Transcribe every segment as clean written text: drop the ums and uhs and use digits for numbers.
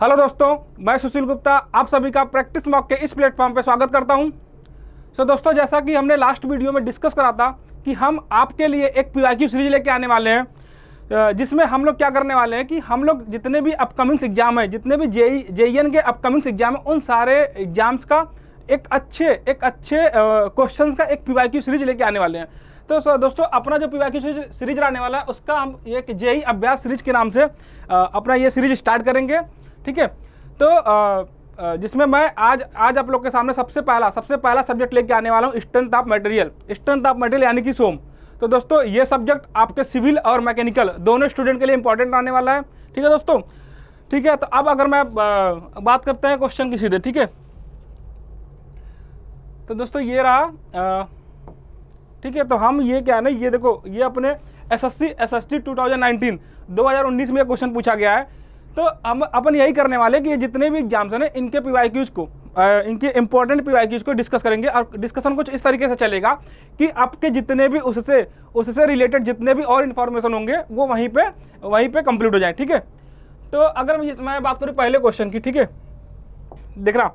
Hello दोस्तों, मैं सुशील गुप्ता आप सभी का प्रैक्टिस मॉक के इस प्लेटफॉर्म पे स्वागत करता हूं। दोस्तों, जैसा कि हमने लास्ट वीडियो में डिस्कस करा था कि हम आपके लिए एक पीवाईक्यू सीरीज लेके आने वाले हैं, जिसमें हम लोग क्या करने वाले हैं कि हम लोग जितने भी अपकमिंग्स एग्जाम है, जितने भी जेईएन के अपकमिंग्स एग्जाम है, उन सारे एग्जाम्स का एक अच्छे क्वेश्चंस का एक पीवाईक्यू सीरीज लेके आने वाले हैं। तो दोस्तों, अपना जो पीवाईक्यू सीरीज रहने वाला है उसका हम एक जेई अभ्यास सीरीज के नाम से अपना ये सीरीज स्टार्ट करेंगे। ठीक है, तो जिसमें मैं आज आप लोग के सामने सबसे पहला सब्जेक्ट लेके आने वाला हूँ स्ट्रेंथ ऑफ मटेरियल यानी कि सोम। तो दोस्तों, ये सब्जेक्ट आपके सिविल और मैकेनिकल दोनों स्टूडेंट के लिए इंपॉर्टेंट आने वाला है। ठीक है दोस्तों, ठीक है। तो अब अगर मैं बात करते हैं क्वेश्चन की सीधे। ठीक है, तो दोस्तों ये रहा। ठीक है, तो हम ये क्या है ना, ये देखो, ये अपने एसएसटी 2019 में क्वेश्चन पूछा गया है। तो हम अपन यही करने वाले कि ये जितने भी एग्जाम्स हैं ना, इनके पीवाईक्यूज को इनके इंपॉर्टेंट पीवाईक्यूज को डिस्कस करेंगे। और डिस्कशन कुछ इस तरीके से चलेगा कि आपके जितने भी उससे रिलेटेड जितने भी और इन्फॉर्मेशन होंगे वो वहीं पे कंप्लीट हो जाए। ठीक है, तो अगर मैं बात करूँ पहले क्वेश्चन की। ठीक है, देख रहा,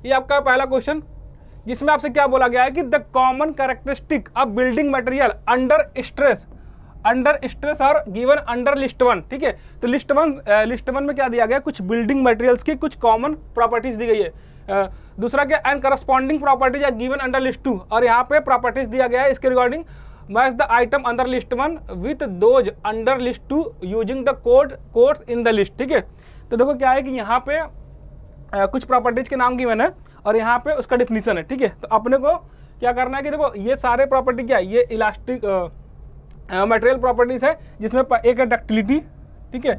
ये आपका पहला क्वेश्चन, जिसमें आपसे क्या बोला गया है कि the common characteristic of building material under stress और गिवन अंडर लिस्ट 1। ठीक है, तो लिस्ट वन में क्या दिया गया, कुछ बिल्डिंग मटेरियल्स की कुछ कॉमन प्रॉपर्टीज दी गई है। दूसरा क्या, and corresponding properties are given under list 2, और यहाँ पे प्रॉपर्टीज दिया गया है इसके regarding match the item under list 1 with those under list 2 using the codes in the list. ठीक है, तो देखो क्या है कि यहाँ पे कुछ प्रॉपर्टीज के नाम गिवन है और यहाँ पे उसका डिफिनीशन है। ठीक है, तो अपने को क्या करना है कि देखो, ये सारे प्रॉपर्टी क्या है, ये इलास्टिक मटेरियल प्रॉपर्टीज है, जिसमें एक है डक्टिलिटी, ठीक है,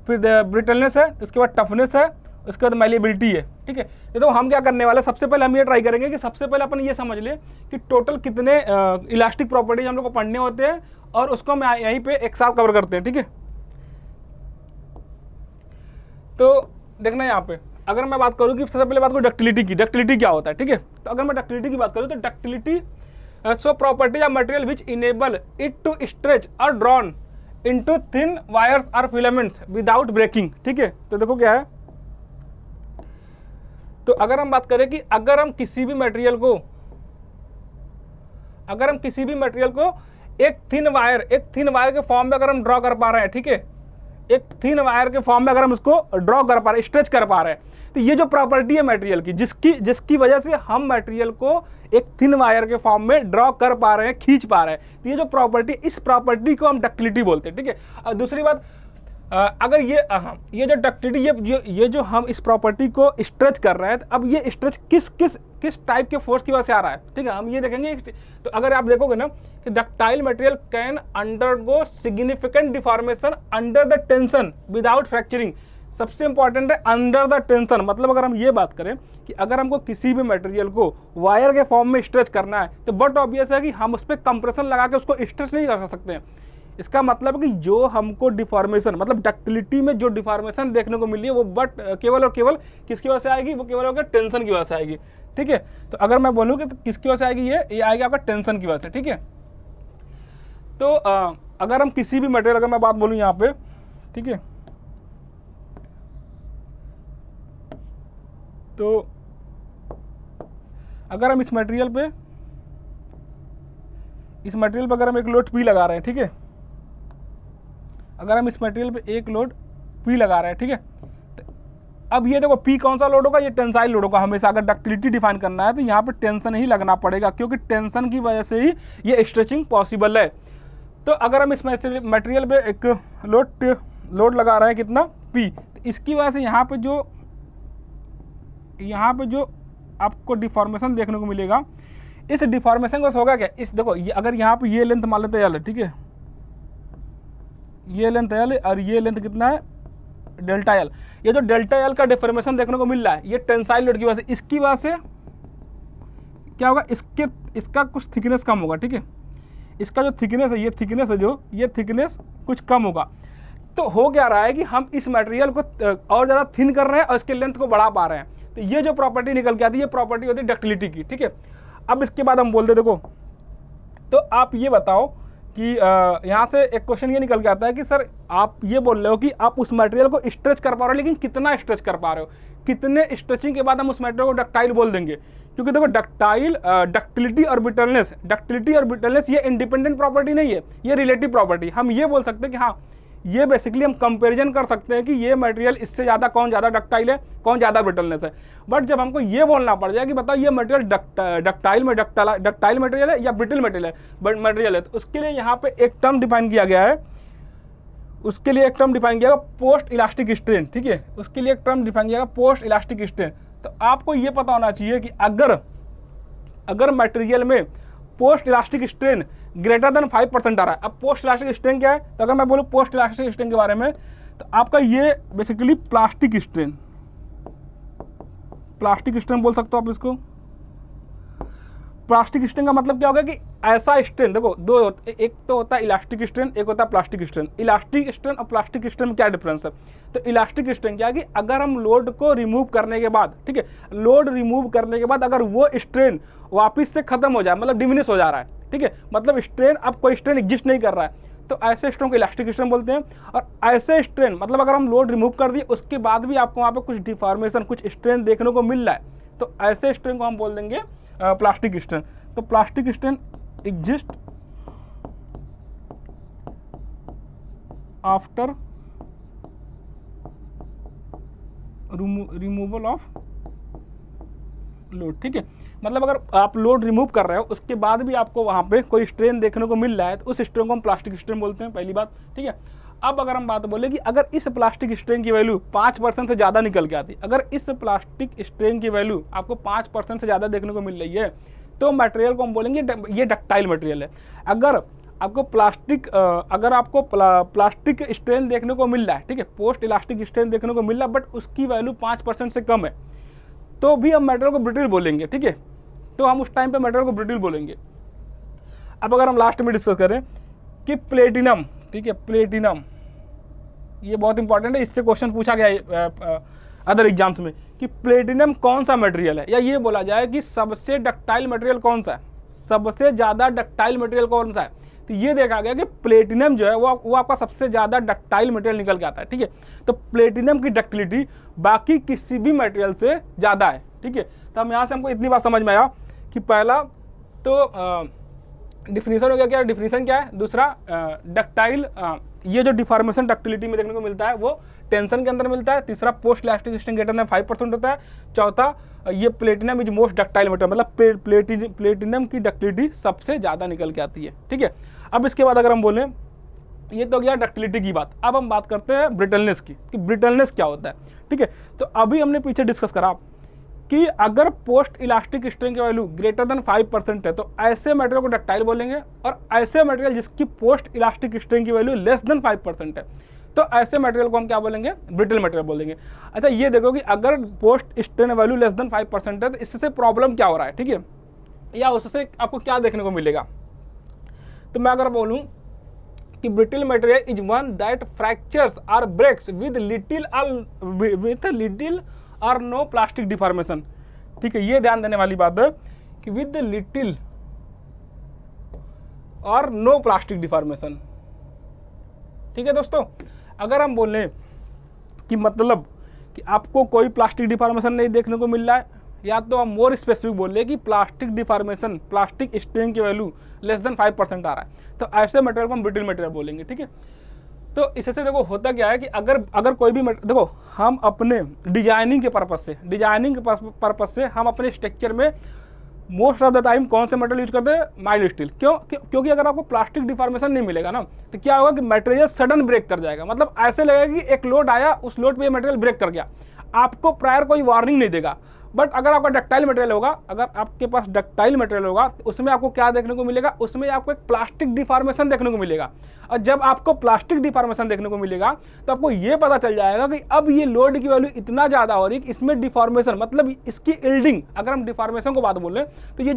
फिर ब्रिटलनेस है, उसके बाद टफनेस है, उसके बाद मैलिएबिलिटी है। ठीक है, तो हम क्या करने वाले, सबसे पहले हम ये ट्राई करेंगे कि सबसे पहले अपन ये समझ लें कि टोटल कितने इलास्टिक प्रॉपर्टीज हम लोग को पढ़ने होते हैं, और उसको हम यहीं पे एक साथ कवर करते हैं। ठीक है, तो देखना यहाँ पे, अगर मैं बात करूँ कि सबसे पहले बात करूँ डक्टिलिटी क्या होता है। ठीक है, तो अगर मैं डक्टिलिटी की बात करूँ तो ductility so properties of material which enable it to stretch और ड्रॉन इनटू थिन वायर्स और फिलामेंट्स विदाउट ब्रेकिंग। ठीक है, तो देखो क्या है, तो अगर हम बात करें कि अगर हम किसी भी मटेरियल को एक थिन वायर के फॉर्म में अगर हम ड्रॉ कर पा रहे हैं, ठीक है, एक थिन वायर के फॉर्म में अगर हम उसको ड्रॉ कर पा रहे हैं, स्ट्रेच कर पा रहे हैं, तो ये जो प्रॉपर्टी है मटेरियल की, जिसकी वजह से हम मटेरियल को एक थिन वायर के फॉर्म में ड्रॉ कर पा रहे हैं, खींच पा रहे हैं, तो ये जो प्रॉपर्टी, इस प्रॉपर्टी को हम डक्टिलिटी बोलते हैं। ठीक है, और दूसरी बात, अगर ये जो डक्टिलिटी, ये जो हम इस प्रॉपर्टी को स्ट्रेच कर रहे हैं, तो अब ये स्ट्रेच किस टाइप के फोर्स की वजह से आ रहा है। ठीक है, हम ये देखेंगे। तो अगर आप देखोगे ना कि ductile material can undergo significant deformation under the tension without fracturing. सबसे इंपॉर्टेंट है अंडर द टेंशन, मतलब अगर हम ये बात करें कि अगर हमको किसी भी मटेरियल को वायर के फॉर्म में स्ट्रेच करना है, तो बट ऑब्वियस है कि हम उस पर कंप्रेशन लगा के उसको स्ट्रेच नहीं कर सकते हैं। इसका मतलब है कि जो हमको डिफॉर्मेशन, मतलब डक्टिलिटी में जो डिफॉर्मेशन देखने को मिली है, वो बट केवल और केवल किसकी वजह से आएगी, वो केवल होकर टेंशन की वजह से आएगी। ठीक है, तो अगर मैं बोलूँ कि तो किसकी वजह से आएगी, ये आएगी आपका टेंशन की वजह से। ठीक है, तो अगर हम किसी भी मटेरियल, अगर मैं बात बोलूँ यहाँ पे, ठीक है, तो अगर हम इस मटेरियल पे अगर हम एक लोड P लगा रहे हैं, ठीक है, अगर हम इस मटेरियल पे एक लोड P लगा रहे हैं, ठीक है, तो अब ये देखो P कौन सा लोड होगा, ये टेंसाइल लोड होगा। हमेशा अगर डक्टिलिटी डिफाइन करना है तो यहाँ पे टेंशन ही लगना पड़ेगा, क्योंकि टेंशन की वजह से ही ये स्ट्रेचिंग पॉसिबल है। तो अगर हम इस मटेरियल पे एक लोड लगा रहे हैं, कितना P, तो इसकी वजह से यहाँ पे जो आपको डिफॉर्मेशन देखने को मिलेगा, इस डिफॉर्मेशन को होगा क्या, इस देखो, अगर यहाँ पे ये लेंथ मान लेते हैं L, ठीक है, ये लेंथ L और ये लेंथ कितना है, डेल्टा L। ये जो डेल्टा L का डिफॉर्मेशन देखने को मिल रहा है, ये टेंसाइल लोड की वजह से, इसकी वजह से क्या होगा, इसका कुछ थिकनेस कम होगा। ठीक है, इसका जो थिकनेस है, ये थिकनेस कुछ कम होगा। तो हो क्या रहा है कि हम इस मटेरियल को और ज़्यादा थिन कर रहे हैं और इसके लेंथ को बढ़ा पा रहे हैं। तो ये जो प्रॉपर्टी निकल के आती है, ये प्रॉपर्टी होती है डक्टिलिटी की। ठीक है, अब इसके बाद हम बोलते देखो, तो आप ये बताओ कि यहाँ से एक क्वेश्चन ये निकल के आता है कि सर आप ये बोल रहे हो कि आप उस मटेरियल को स्ट्रेच कर पा रहे हो, लेकिन कितना स्ट्रेच कर पा रहे हो, कितने स्ट्रेचिंग के बाद हम उस मटेरियल को डक्टाइल बोल देंगे। क्योंकि देखो डक्टिलिटी और ब्रिटलनेस ये इंडिपेंडेंट प्रॉपर्टी नहीं है, ये रिलेटिव प्रॉपर्टी। हम ये बोल सकते हैं कि हाँ ये बेसिकली हम कंपैरिजन कर सकते हैं कि ये मटेरियल इससे ज़्यादा कौन ज़्यादा डक्टाइल है, कौन ज़्यादा ब्रिटलनेस है। बट जब हमको ये बोलना पड़ जाए कि बताओ ये मटेरियल डक्टाइल मटेरियल है या ब्रिटल मटेरियल है, तो उसके लिए यहाँ पे एक टर्म डिफाइन किया गया है, उसके लिए एक टर्म डिफाइन किया गया पोस्ट इलास्टिक स्ट्रेन। ठीक है, उसके लिए एक टर्म डिफाइन किया गया पोस्ट इलास्टिक स्ट्रेन। तो आपको ये पता होना चाहिए कि अगर मटेरियल में post elastic strain greater than 5% आ रहा है। अब पोस्ट इलास्टिक स्ट्रेन क्या है, तो अगर मैं बोलूँ पोस्ट इलास्टिक स्ट्रेन के बारे में, तो आपका ये बेसिकली प्लास्टिक स्ट्रेन बोल सकते हो आप इसको। प्लास्टिक स्ट्रेन का मतलब क्या होगा कि ऐसा स्ट्रेन, देखो दो, एक तो होता है इलास्टिक स्ट्रेन, एक होता है प्लास्टिक स्ट्रेन। इलास्टिक स्ट्रेन और प्लास्टिक स्ट्रेन में क्या डिफरेंस है, तो इलास्टिक स्ट्रेन क्या है कि अगर हम लोड को रिमूव करने के बाद, ठीक है, लोड रिमूव करने के बाद अगर वो स्ट्रेन वापस से खत्म हो जाए, मतलब डिमिनिश हो जा रहा है, ठीक है, मतलब स्ट्रेन, अब कोई स्ट्रेन एग्जिस्ट नहीं कर रहा है, तो ऐसे स्ट्रेन को इलास्टिक स्ट्रेन बोलते हैं। और ऐसे स्ट्रेन मतलब अगर हम लोड रिमूव कर दिए उसके बाद भी आपको वहाँ पे कुछ डिफॉर्मेशन, कुछ स्ट्रेन देखने को मिल रहा है, तो ऐसे स्ट्रेन को हम बोल देंगे प्लास्टिक स्ट्रेन। तो plastic strain exist after removal of load. ठीक है, मतलब अगर आप लोड रिमूव कर रहे हो उसके बाद भी आपको वहाँ पे कोई स्ट्रेन देखने को मिल रहा है, तो उस स्ट्रेन को हम प्लास्टिक स्ट्रेन बोलते हैं, पहली बात। ठीक है, अब अगर हम बात बोले कि अगर इस प्लास्टिक स्ट्रेन की वैल्यू 5% से ज़्यादा निकल के आती, अगर इस प्लास्टिक स्ट्रेन की वैल्यू आपको 5% से ज़्यादा देखने को मिल रही है, तो मटेरियल को हम बोलेंगे ये डक्टाइल मटेरियल है। अगर आपको प्लास्टिक स्ट्रेन देखने को मिल रहा है, ठीक है, पोस्ट इलास्टिक स्ट्रेन देखने को मिल रहा है, बट उसकी वैल्यू 5% से कम है, तो भी हम मटेरियल को ब्रिटल बोलेंगे। ठीक है, तो हम उस टाइम पे मटेरियल को ब्रिटल बोलेंगे। अब अगर हम लास्ट में डिस्कस करें कि प्लेटिनम, ठीक है, प्लेटिनम ये बहुत इंपॉर्टेंट है, इससे क्वेश्चन पूछा गया है अदर एग्जाम्स में कि प्लेटिनम कौन सा मटेरियल है, या ये बोला जाए कि सबसे डक्टाइल मटेरियल कौन सा है, सबसे ज़्यादा डक्टाइल मटेरियल कौन सा है। तो ये देखा गया कि प्लेटिनम जो है वो आपका सबसे ज़्यादा डक्टाइल मटेरियल निकल के आता है। ठीक है, तो प्लेटिनम की डक्टिलिटी बाकी किसी भी मटेरियल से ज़्यादा है। ठीक है, तो हम यहाँ से हमको इतनी बात समझ में आया कि पहला तो डिफिनीशन हो गया, क्या डिफिनीशन क्या है, दूसरा डक्टाइल, ये जो डिफॉर्मेशन डक्टिलिटी में देखने को मिलता है वो टेंशन के अंदर मिलता है, तीसरा post elastic strain greater than 5% होता है, चौथा ये platinum is most ductile material, मतलब प्लेटिनम की डक्टिलिटी सबसे ज़्यादा निकल के आती है। ठीक है, अब इसके बाद अगर हम बोलें, ये तो गया डक्टिलिटी की बात, अब हम बात करते हैं ब्रिटलनेस की, कि ब्रिटलनेस क्या होता है। ठीक है, तो अभी हमने पीछे डिस्कस करा कि अगर पोस्ट इलास्टिक स्ट्रेन की वैल्यू ग्रेटर देन 5% है तो ऐसे मटेरियल को डक्टाइल बोलेंगे, और ऐसे मटेरियल जिसकी पोस्ट इलास्टिक स्ट्रेन की वैल्यू लेस देन 5% है तो ऐसे मटेरियल को हम क्या बोलेंगे, ब्रिटल मटेरियल बोलेंगे। अच्छा, ये देखो कि अगर post strain value less than 5% है तो इससे प्रॉब्लम क्या हो रहा है, ठीक है, या उससे आपको क्या देखने को मिलेगा। तो मैं अगर बोलूँ कि brittle material is one that fractures और ब्रेक्स विद लिटिल और नो प्लास्टिक डिफॉर्मेशन। ठीक है, ये ध्यान देने वाली बात है कि विद लिटिल और नो प्लास्टिक डिफॉर्मेशन। ठीक है दोस्तों, अगर हम बोलें कि मतलब कि आपको कोई प्लास्टिक डिफॉर्मेशन नहीं देखने को मिल रहा है, या तो हम मोर स्पेसिफिक बोल रहे कि प्लास्टिक डिफॉर्मेशन, प्लास्टिक स्ट्रेन की वैल्यू लेस देन 5% आ रहा है, तो ऐसे मटेरियल को हम ब्रिटल मटेरियल बोलेंगे। ठीक है, तो इससे देखो होता क्या है कि अगर कोई भी देखो, हम अपने डिजाइनिंग के पर्पस से हम अपने स्ट्रक्चर में मोस्ट ऑफ द टाइम कौन से मटेरियल यूज करते हैं, माइल्ड स्टील। क्योंकि अगर आपको प्लास्टिक डिफॉर्मेशन नहीं मिलेगा ना, तो क्या होगा कि मटेरियल सडन ब्रेक कर जाएगा, मतलब ऐसे लगेगा कि एक लोड आया, उस लोड पे मटेरियल ब्रेक कर गया, आपको प्रायर कोई वार्निंग नहीं देगा। बट अगर आपका डक्टाइल मटेरियल होगा, अगर आपके पास डक्टाइल मटेरियल होगा, तो उसमें आपको क्या देखने को मिलेगा, उसमें आपको एक प्लास्टिक डिफॉर्मेशन देखने को मिलेगा। और जब आपको प्लास्टिक डिफॉर्मेशन देखने को मिलेगा तो आपको ये पता चल जाएगा कि अब ये लोड की वैल्यू इतना ज़्यादा हो रही है कि इसमें डिफॉर्मेशन, मतलब इसकी इल्डिंग, अगर हम डिफॉर्मेशन को बात बोलें तो ये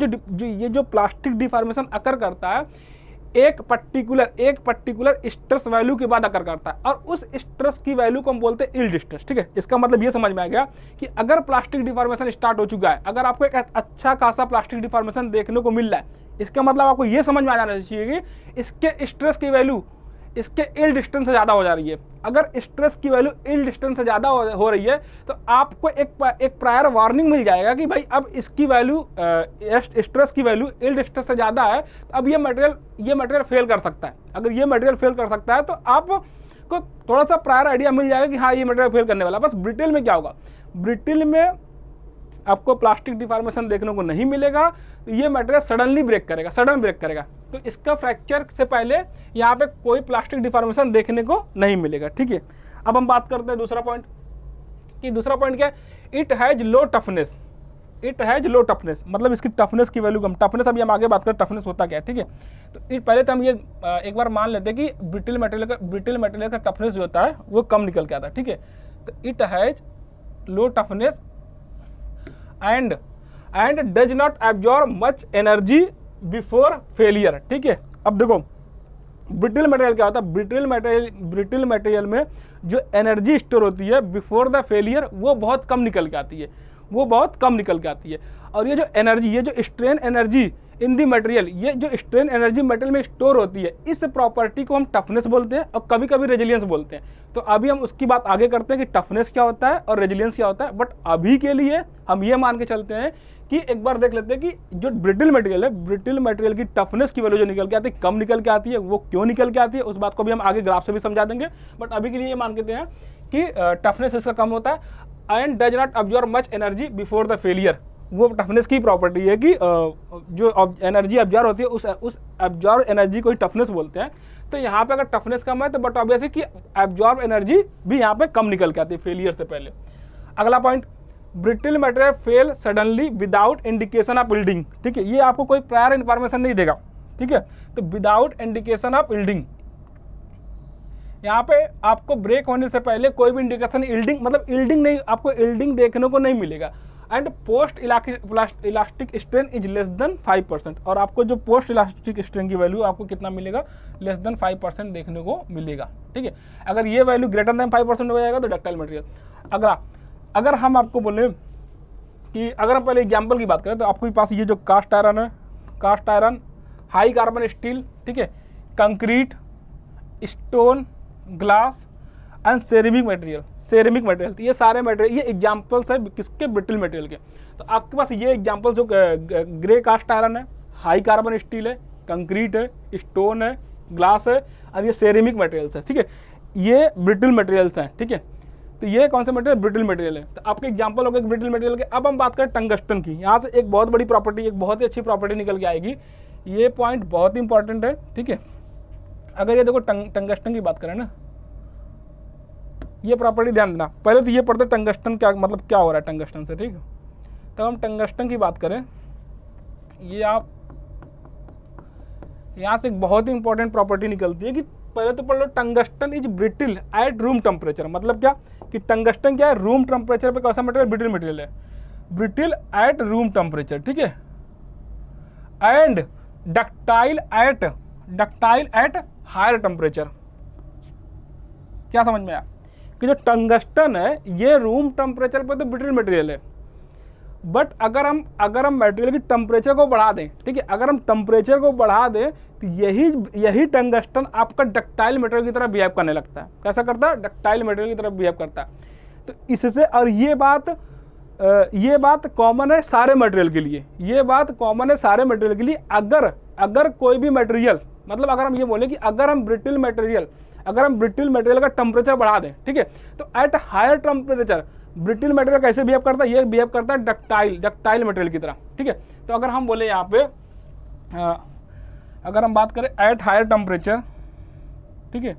जो प्लास्टिक डिफॉर्मेशन अकर करता है एक पर्टिकुलर स्ट्रेस वैल्यू के बाद अकर करता है, और उस स्ट्रेस की वैल्यू को हम बोलते हैं यील्ड स्ट्रेस। ठीक है, इसका मतलब ये समझ में आ गया कि अगर प्लास्टिक डिफॉर्मेशन स्टार्ट हो चुका है, अगर आपको एक अच्छा खासा प्लास्टिक डिफॉर्मेशन देखने को मिल रहा है, इसका मतलब आपको ये समझ में आ जाना चाहिए कि इसके स्ट्रेस की वैल्यू इसके इल डिस्टेंस से ज़्यादा हो जा रही है। अगर स्ट्रेस की वैल्यू इल डिस्टेंस से ज़्यादा हो रही है तो आपको एक प्रायर वार्निंग मिल जाएगा कि भाई अब इसकी वैल्यू स्ट्रेस की वैल्यू इल डिस्टेंस से ज़्यादा है, तो अब ये मटेरियल फेल कर सकता है। अगर ये मटेरियल फेल कर सकता है तो आपको थोड़ा सा प्रायर आइडिया मिल जाएगा कि हाँ ये मटेरियल फेल करने वाला। बस ब्रिटल में क्या होगा, ब्रिटल में आपको प्लास्टिक डिफॉर्मेशन देखने को नहीं मिलेगा, तो ये मटेरियल सडन ब्रेक करेगा। तो इसका फ्रैक्चर से पहले यहाँ पे कोई प्लास्टिक डिफॉर्मेशन देखने को नहीं मिलेगा। ठीक है, अब हम बात करते हैं दूसरा पॉइंट, कि दूसरा पॉइंट क्या है, इट हैज लो टफनेस। मतलब इसकी टफनेस की वैल्यू कम। टफनेस अभी हम आगे बात करें टफनेस होता क्या है। ठीक है, तो पहले तो हम ये एक बार मान लेते हैं कि ब्रिटल मटेरियल का टफनेस जो होता है वो कम निकल के आता है। ठीक है, तो it has low toughness and does not absorb much energy before failure. ठीक है, अब देखो ब्रिटल मटेरियल क्या होता है, ब्रिटल मटेरियल में जो एनर्जी स्टोर होती है बिफोर द फेलियर वो बहुत कम निकल के आती है। और ये जो strain energy in the material, ये जो स्ट्रेन एनर्जी मटेरियल में स्टोर होती है, इस प्रॉपर्टी को हम टफनेस बोलते हैं और कभी कभी रेजिलियंस बोलते हैं। तो अभी हम उसकी बात आगे करते हैं कि टफनेस क्या होता है और रेजिलियंस क्या होता है। बट अभी के लिए हम ये मान के चलते हैं कि एक बार देख लेते हैं कि जो ब्रिटल मटेरियल की टफनेस की वैल्यू जो निकल के आती है, कम निकल के आती है। वो क्यों निकल के आती है उस बात को भी हम आगे ग्राफ से भी समझा देंगे। बट अभी के लिए ये मान के हैं कि टफनेस इसका कम होता है and does not absorb much energy before the failure. वो टफनेस की प्रॉपर्टी है कि जो एनर्जी अब्जॉर्ब होती है उस अब्जॉर्ब एनर्जी को ही टफनेस बोलते हैं। तो यहाँ पे अगर टफनेस कम है तो बट ऑब्वियसली कि अब्जॉर्ब एनर्जी भी यहाँ पे कम निकल के आती है फेलियर से पहले। अगला point, brittle material fail suddenly without indication of yielding. ठीक है, ये आपको कोई प्रायर इंफॉर्मेशन नहीं देगा। ठीक है, तो विदाउट इंडिकेशन ऑफ यील्डिंग, यहाँ पे आपको ब्रेक होने से पहले कोई भी इंडिकेशन यील्डिंग मतलब यील्डिंग नहीं, आपको यील्डिंग देखने को नहीं मिलेगा। And post elastic strain is less than 5%, और आपको जो पोस्ट इलास्टिक स्ट्रेन की वैल्यू आपको कितना मिलेगा, लेस देन 5% देखने को मिलेगा। ठीक है, अगर ये वैल्यू ग्रेटर देन 5% हो जाएगा तो डक्टाइल मटेरियल। अगर हम आपको बोले कि अगर हम पहले एग्जाम्पल की बात करें तो आपके पास ये जो cast iron, high carbon steel, ठीक है, concrete, stone, glass and ceramic material, तो ये सारे मटेरियल, ये एग्जाम्पल्स है किसके, ब्रिटल मटेरियल के। तो आपके पास ये एग्जाम्पल्स जो ग्रे कास्ट आयरन है, हाई कार्बन स्टील है, कंक्रीट है, स्टोन है, ग्लास है और ये सेरेमिक मटेरियल्स है। ठीक है, ये ब्रिटल मटेरियल्स हैं। ठीक है, तो ये कौन सा मटेरियल, ब्रिटल मटेरियल है। तो आपके एग्जाम्पल हो गए ब्रिटल मटेरियल के। अब हम बात करें टंगस्टन की। यहाँ से एक बहुत बड़ी प्रॉपर्टी, एक बहुत ही अच्छी प्रॉपर्टी निकल के आएगी। ये पॉइंट बहुत ही इंपॉर्टेंट है। ठीक है, अगर ये देखो टंगस्टन की बात करें ना, ये प्रॉपर्टी ध्यान देना। पहले तो ये पढ़ते टंगस्टन क्या मतलब क्या हो रहा है टंगस्टन से। ठीक है, तो हम टंगस्टन की बात करें, ये आप यहाँ से एक बहुत ही इंपॉर्टेंट प्रॉपर्टी निकलती है कि पहले तो पढ़ लो, tungsten is brittle at room temperature. मतलब क्या कि टंगस्टन क्या है, रूम टेम्परेचर पे कैसा मटेरियल, ब्रिटल मटेरियल है, ब्रिटल एट रूम टेम्परेचर। ठीक है, and ductile at higher temperature. क्या समझ में आया कि जो टंगस्टन है ये रूम टेम्परेचर पे तो ब्रिटल मटेरियल है, बट अगर हम मटेरियल की टेम्परेचर को बढ़ा दें, ठीक है, अगर हम टेम्परेचर को बढ़ा दें तो यही टंगस्टन आपका डक्टाइल मटेरियल की तरह बिहेव करने लगता है। कैसा करता है, डक्टाइल मटेरियल की तरह बिहेव करता है। तो इससे, और ये बात कॉमन है सारे मटेरियल के लिए, अगर कोई भी मटेरियल, मतलब अगर हम ये बोले कि अगर हम ब्रिटल मटेरियल का टेम्परेचर बढ़ा दें, ठीक है, तो at higher temperature brittle material कैसे बिहेव करता है, ये बिहेव करता है डक्टाइल मटेरियल की तरह। ठीक है, तो अगर हम बोले यहाँ पे अगर हम बात करें एट हायर टेम्परेचर, ठीक है,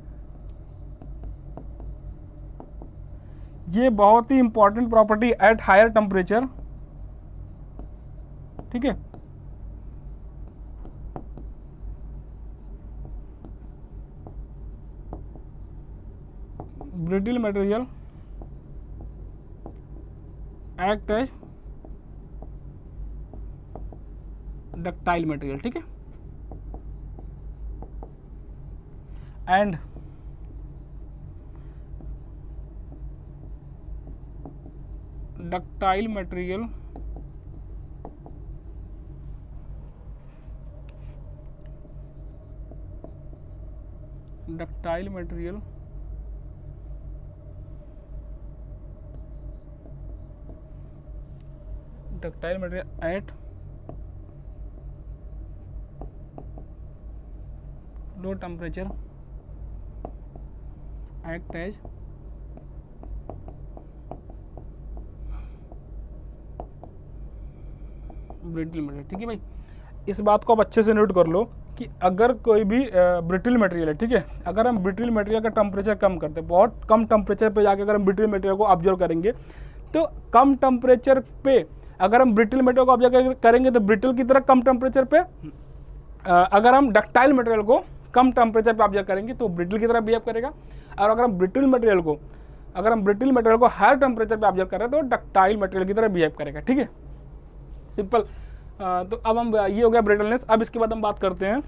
ये बहुत ही important property, at higher temperature. ठीक है, brittle material act as ductile material. ठीक है, and ductile material ductile material at low temperature act as brittle material. ठीक है भाई, इस बात को आप अच्छे से नोट कर लो कि अगर कोई भी ब्रिटल मटेरियल है, ठीक है, अगर हम ब्रिटल मटेरियल का टेम्परेचर कम करते हैं, बहुत कम टेम्परेचर पे जाके अगर हम ब्रिटल मटेरियल को ऑब्जर्व करेंगे, तो कम टेम्परेचर पे अगर हम ब्रिटल मटेरियल को ऑब्जर्व करेंगे तो ब्रिटल की तरह कम टेम्परेचर पे, अगर हम डक्टाइल मटेरियल को कम टेम्परेचर पे ऑब्जर्व करेंगे तो ब्रिटल की तरह बिहेव करेगा, और अगर हम ब्रिटल मटेरियल को हायर टेम्परेचर पे ऑब्जर्व करें तो डक्टाइल मटेरियल की तरह बिहेव करेगा। ठीक है, सिंपल। तो अब हम, ये हो गया ब्रिटलनेस। अब इसके बाद हम बात करते हैं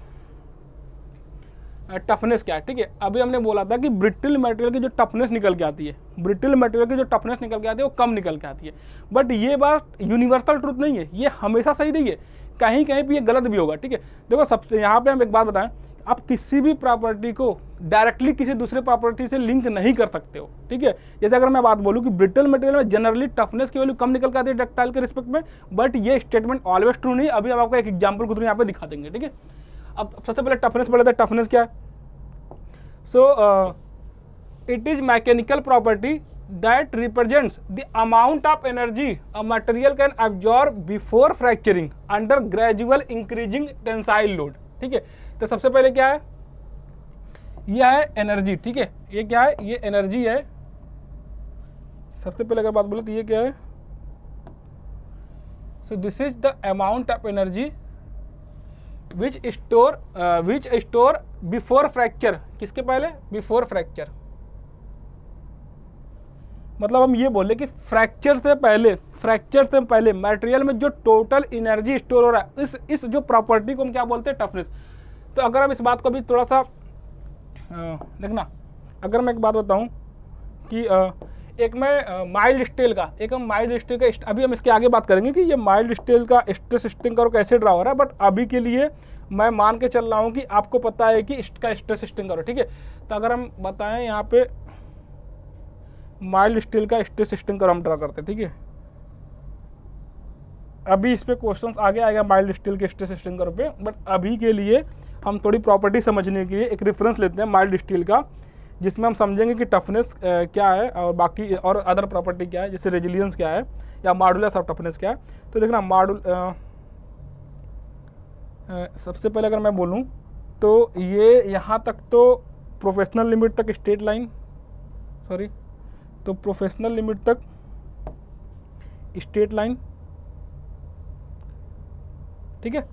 टफनेस क्या है। ठीक है, अभी हमने बोला था कि ब्रिटल मटेरियल की जो टफनेस निकल के आती है, वो कम निकल के आती है, बट ये बात यूनिवर्सल ट्रुथ नहीं है, ये हमेशा सही नहीं है, कहीं कहीं पे ये गलत भी होगा। ठीक है, देखो सबसे यहाँ पे हम एक बात बताएं, आप किसी भी प्रॉपर्टी को डायरेक्टली किसी दूसरे प्रॉपर्टी से लिंक नहीं कर सकते हो। ठीक है, जैसे अगर मैं बात बोलूँ कि ब्रिटल मटेरियल में जनरली टफनेस की वैल्यू कम निकल के आती है डक्टाइल के रिस्पेक्ट में, बट ये स्टेटमेंट ऑलवेज ट्रू नहीं। अभी हम आपको एक एग्जाम्पल खुद यहाँ पे दिखा देंगे। ठीक है, अब सबसे पहले टफनेस पढ़े थे। टफनेस क्या है? So it is mechanical property that represents the amount of energy a material can absorb before fracturing under gradual increasing tensile load। ठीक है, तो सबसे पहले क्या है? यह है एनर्जी। ठीक है, ये क्या है? ये एनर्जी है। सबसे पहले अगर बात बोले तो ये क्या है? So this is the amount of energy which store before fracture. किसके पहले? Before fracture. मतलब हम ये बोले कि फ्रैक्चर से पहले मटेरियल में जो टोटल एनर्जी स्टोर हो रहा है, इस जो प्रॉपर्टी को हम क्या बोलते हैं? टफनेस। तो अगर हम इस बात को भी थोड़ा सा देखना, अगर मैं एक बात बताऊं कि एक मैं माइल्ड स्टील का, अभी हम इसके आगे बात करेंगे कि ये माइल्ड स्टील का स्ट्रेस स्ट्रेन कर्व कैसे ड्रा हो रहा है, बट अभी के लिए मैं मान के चल रहा हूँ कि आपको पता है कि इसका स्ट्रेस स्ट्रेन कर्व। ठीक है, तो अगर हम बताएं यहाँ पे माइल्ड स्टील का स्ट्रेस स्ट्रेन कर्व हम ड्रा करते हैं। ठीक है, अभी इस पे क्वेश्चंस आगे आएगा माइल्ड स्टील के स्ट्रेस स्ट्रेन कर्व पे, बट अभी के लिए हम थोड़ी प्रॉपर्टी समझने के लिए एक रेफरेंस लेते हैं माइल्ड स्टील का, जिसमें हम समझेंगे कि टफनेस क्या है और बाकी और अदर प्रॉपर्टी क्या है, जैसे रेजिलियंस क्या है या मॉडुलस ऑफ टफनेस क्या है। तो देखना सबसे पहले अगर मैं बोलूँ तो ये यहाँ तक तो प्रोफेशनल लिमिट तक प्रोफेशनल लिमिट तक स्ट्रेट लाइन। ठीक है,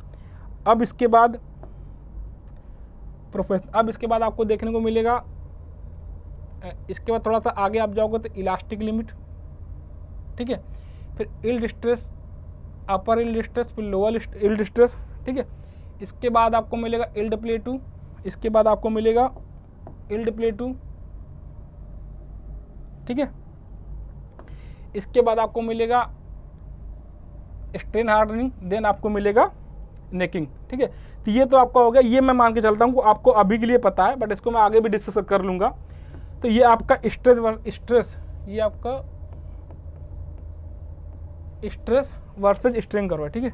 अब इसके बाद आपको देखने को मिलेगा, इसके बाद थोड़ा सा आगे आप जाओगे तो इलास्टिक लिमिट। ठीक है, फिर यील्ड स्ट्रेस, अपर यील्ड स्ट्रेस, फिर लोअर यील्ड स्ट्रेस। ठीक है, इसके बाद आपको मिलेगा यील्ड प्लेटू, इसके बाद आपको मिलेगा यील्ड प्लेटू। ठीक है, इसके बाद आपको मिलेगा स्ट्रेन हार्डनिंग, देन आपको मिलेगा नेकिंग। ठीक है, तो ये तो आपका हो गया, ये मैं मान के चलता हूँ आपको अभी के लिए पता है, बट इसको मैं आगे भी डिस्कस कर लूँगा। तो ये आपका ये आपका स्ट्रेस वर्सेज स्ट्रेन कर्व है। ठीक है,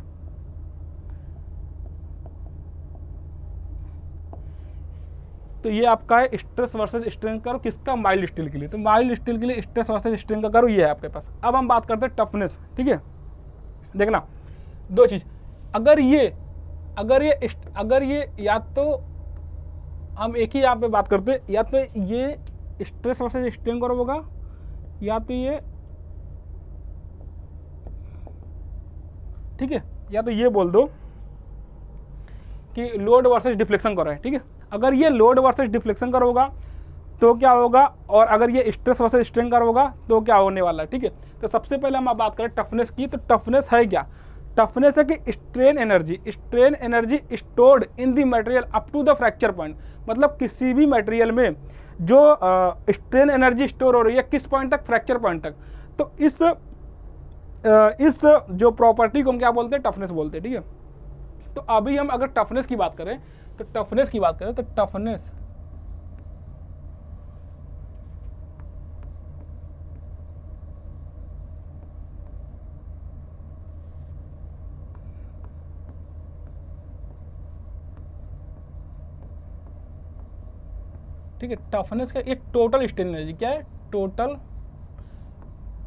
तो ये आपका है स्ट्रेस वर्सेज स्ट्रेन कर्व, किसका? माइल्ड स्टील के लिए। तो माइल्ड स्टील के लिए स्ट्रेस वर्सेज स्ट्रेन का कर्व ये है आपके पास। अब हम बात करते हैं टफनेस। ठीक है, देखना दो चीज, अगर ये या तो हम एक ही यहाँ पे बात करते हैं, या तो ये स्ट्रेस वर्सेज स्ट्रेन कर्व होगा, या तो ये, ठीक है, या तो ये बोल दो कि लोड वर्सेज डिफ्लेक्शन कर्व है। ठीक है, अगर ये लोड वर्सेज डिफ्लेक्शन कर्व होगा तो क्या होगा, और अगर ये स्ट्रेस वर्सेज स्ट्रेन कर्व होगा तो क्या होने वाला है। ठीक है, तो सबसे पहले हम बात करें टफनेस की। तो टफनेस है क्या? टफनेस है कि strain energy stored in the material up to the fracture point. मतलब किसी भी मटेरियल में जो स्ट्रेन एनर्जी स्टोर हो रही है किस पॉइंट तक? फ्रैक्चर पॉइंट तक। तो इस जो प्रॉपर्टी को हम क्या बोलते हैं? टफनेस बोलते हैं। ठीक है, तो अभी हम अगर टफनेस की बात करें तो टफनेस ठीक है। टफनेस का ये टोटल स्ट्रेन एनर्जी क्या है, टोटल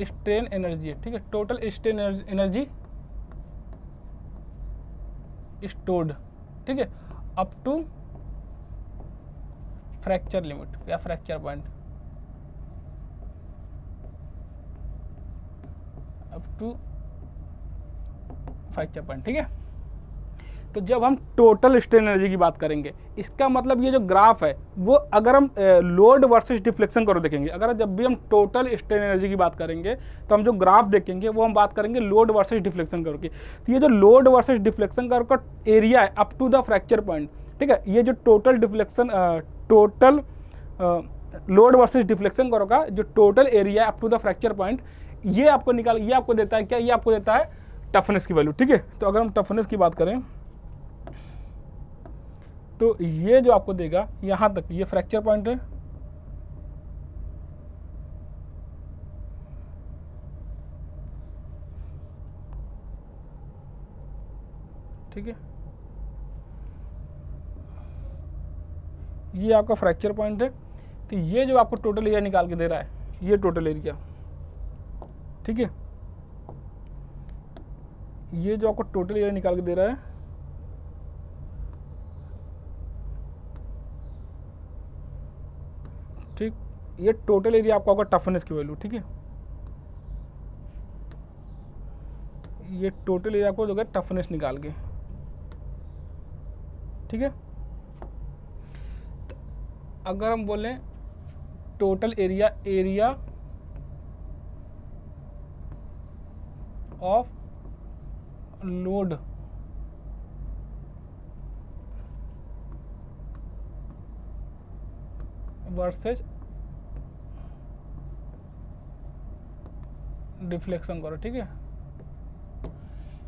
स्ट्रेन एनर्जी है, ठीक है, टोटल स्ट्रेन एनर्जी स्टोर्ड, ठीक है, अप टू फ्रैक्चर लिमिट या fracture point, up to fracture point, ठीक है। तो जब हम टोटल स्ट्रेन एनर्जी की बात करेंगे, इसका मतलब ये जो ग्राफ है वो अगर हम लोड वर्सेस डिफ्लेक्शन करो देखेंगे, अगर जब भी हम टोटल स्ट्रेन एनर्जी की बात करेंगे तो हम जो ग्राफ देखेंगे वो हम बात करेंगे लोड वर्सेस डिफ्लेक्शन कर्व की। तो ये जो लोड वर्सेस डिफ्लेक्शन कर्व का एरिया है up to the fracture point, ठीक है, ये जो total deflection total load versus deflection curve का जो टोटल एरिया है up to the fracture point, ये आपको ये आपको देता है क्या, ये आपको देता है टफनेस की वैल्यू, ठीक है। तो अगर हम टफनेस की बात करें तो ये जो आपको देगा यहां तक, ये फ्रैक्चर पॉइंट है, ठीक है, ये आपका फ्रैक्चर पॉइंट है। तो ये जो आपको टोटल एरिया निकाल के दे रहा है, ये टोटल एरिया, ठीक है, ये जो आपको टोटल एरिया निकाल के दे रहा है, ठीक, ये टोटल एरिया आपका होगा टफनेस की वैल्यू, ठीक है, ये टोटल एरिया आपको होगा टफनेस निकाल के, ठीक है। अगर हम बोलें total area, area of load versus deflection करो, ठीक है।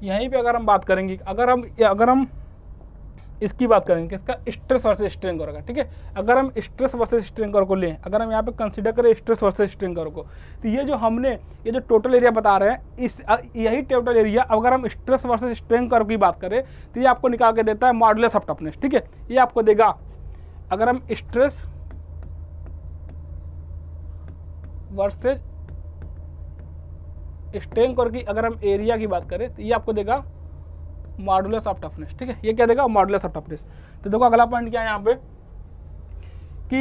यहीं पे अगर हम बात करेंगे, अगर हम इसकी बात करेंगे, इसका स्ट्रेस वर्सेस स्ट्रेन कर्व का, ठीक है। अगर हम स्ट्रेस वर्सेस स्ट्रेन कर्व को लें, अगर हम यहाँ पे कंसीडर करें स्ट्रेस वर्सेस स्ट्रेन कर्व को, तो ये जो हमने ये जो टोटल एरिया बता रहे हैं, इस यही टोटल एरिया अगर हम स्ट्रेस वर्सेस स्ट्रेन कर्व की बात करें तो ये आपको निकाल के देता है मॉडुलस ऑफ टफनेस, ठीक है। ये आपको देगा, अगर हम स्ट्रेस वर्सेस स्ट्रेन कर्व की अगर हम एरिया की बात करें तो ये आपको देगा मॉडुलस ऑफ टफनेस, ठीक है। ये क्या देगा, मॉडुलस ऑफ टफनेस। तो देखो अगला पॉइंट क्या है यहाँ पे कि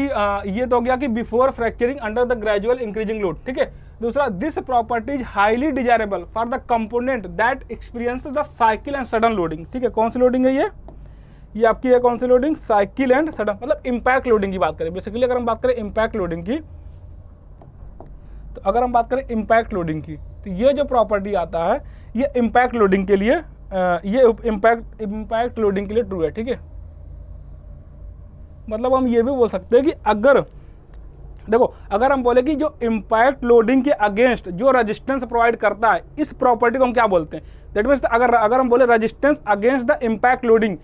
ये तो हो गया कि before fracturing under the gradual increasing load, ठीक है। दूसरा, this property is highly desirable for the component that experiences the cycle and sudden loading, ठीक है। कौन सी लोडिंग है ये आपकी है, कौन सी लोडिंग, साइकिल एंड सडन, मतलब इंपैक्ट लोडिंग की बात करें बेसिकली। अगर हम बात करें इंपैक्ट लोडिंग की, तो अगर हम बात करें इंपैक्ट लोडिंग की, तो ये जो प्रॉपर्टी आता है ये इंपैक्ट लोडिंग के लिए ये इंपैक्ट लोडिंग के लिए ट्रू है, ठीक है। मतलब हम ये भी बोल सकते हैं कि अगर देखो, अगर हम बोले कि जो इंपैक्ट लोडिंग के अगेंस्ट जो रेजिस्टेंस प्रोवाइड करता है, इस प्रॉपर्टी को हम क्या बोलते हैं, दैट मीन्स अगर हम बोले resistance against the impact loading,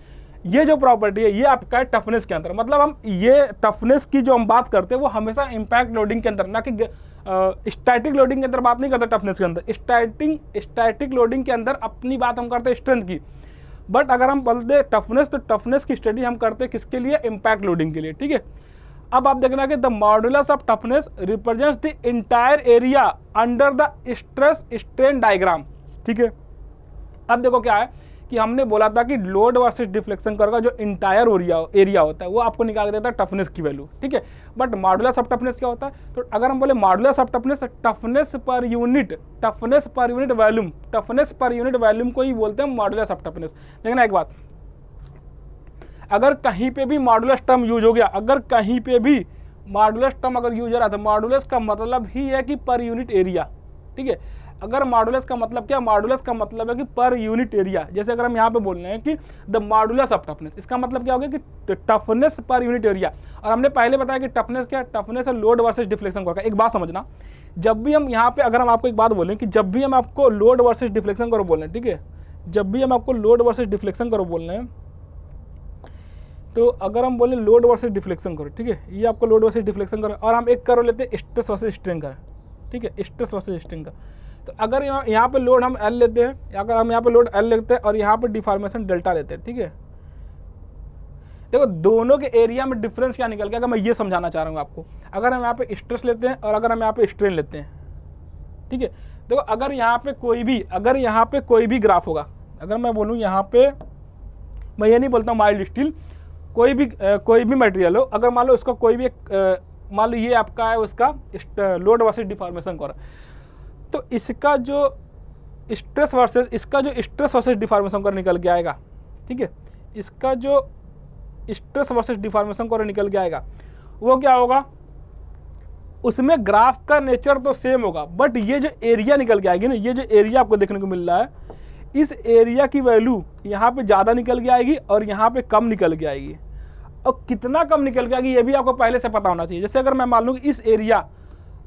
ये जो प्रॉपर्टी है ये आपका है टफनेस के अंदर। मतलब हम ये टफनेस की जो हम बात करते हैं वो हमेशा इंपैक्ट लोडिंग के अंदर, ना कि स्टैटिक लोडिंग के अंदर बात नहीं करते टफनेस के अंदर। स्टैटिक लोडिंग के अंदर अपनी बात हम करते हैं स्ट्रेंथ की, बट अगर हम बोलते टफनेस तो टफनेस की स्टडी हम करते हैं किसके लिए, इंपैक्ट लोडिंग के लिए, ठीक है। अब आप देखना कि the modulus of toughness represents the entire area under the stress strain diagram, ठीक है। अब देखो क्या है कि हमने बोला था कि लोड वर्सेस डिफ्लेक्शन कर्व का जो इंटायर एरिया होता है वो आपको निकाल देता है टफनेस की वैल्यू, ठीक है। बट मॉडुलस ऑफ टफनेस क्या होता है, तो अगर हम बोले modulus of toughness, toughness per unit volume, toughness per unit volume को ही बोलते हैं मॉडुलस ऑफ टफनेस। लेकिन एक बात, अगर कहीं पे भी मॉडुलस टर्म यूज हो गया, अगर कहीं पे भी मॉडुलस टर्म अगर यूज हो रहा है तो मॉडुलस का मतलब ही है कि पर यूनिट एरिया, ठीक है। अगर मॉडुलस का मतलब क्या, मॉडुलस का मतलब है कि पर यूनिट एरिया। जैसे अगर हम यहाँ पे बोल रहे हैं कि द मॉडुलस ऑफ टफनेस, इसका मतलब क्या हो गया कि टफनेस पर यूनिट एरिया। और हमने पहले बताया कि टफनेस क्या, टफनेस है लोड वर्सेस डिफ्लेक्शन कर्व का। एक बात समझना, जब भी हम यहाँ पे अगर हम आपको एक बात बोलें कि जब भी हम आपको लोड वर्सेस डिफ्लेक्शन कर्व बोल रहे हैं, ठीक है, जब भी हम आपको लोड वर्सेस डिफ्लेक्शन कर्व बोल रहे हैं, तो अगर हम बोले लोड वर्सेस डिफ्लेक्शन कर्व, ठीक है, ये आपको लोड वर्सेस डिफ्लेक्शन कर्व, और हम एक कर्व लेते हैं स्ट्रेस वर्सेस स्ट्रेन का, ठीक है, स्ट्रेस वर्सेस स्ट्रेन का। तो अगर यहाँ पे लोड हम एल लेते हैं, अगर हम यहाँ पे लोड एल लेते हैं और यहाँ पे डिफॉर्मेशन डेल्टा लेते हैं, ठीक है। देखो दोनों के एरिया में डिफरेंस क्या निकल गया, अगर मैं ये समझाना चाह रहा हूँ आपको। अगर हम यहाँ पे स्ट्रेस लेते हैं और अगर हम यहाँ पे स्ट्रेन लेते हैं, ठीक है, देखो अगर यहाँ पे कोई भी ग्राफ होगा, अगर मैं बोलूँ यहाँ पे, मैं ये नहीं बोलता हूँ माइल्ड स्टील, कोई भी मटेरियल हो, अगर मान लो उसका कोई भी मान लो ये आपका है उसका लोड वर्सेस डिफॉर्मेशन कोण, तो इसका जो स्ट्रेस वर्सेस डिफॉर्मेशन कोण निकल के आएगा, ठीक है, इसका जो स्ट्रेस वर्सेस डिफॉर्मेशन कोण निकल के आएगा वो क्या होगा, उसमें ग्राफ का नेचर तो सेम होगा, बट ये जो एरिया निकल के आएगी ना, ये जो एरिया आपको देखने को मिल रहा है, इस एरिया की वैल्यू यहाँ पे ज़्यादा निकल के आएगी और यहाँ पे कम निकल के आएगी। और कितना कम निकल के आएगी ये भी आपको पहले से पता होना चाहिए। जैसे अगर मैं मान लूँ कि इस एरिया,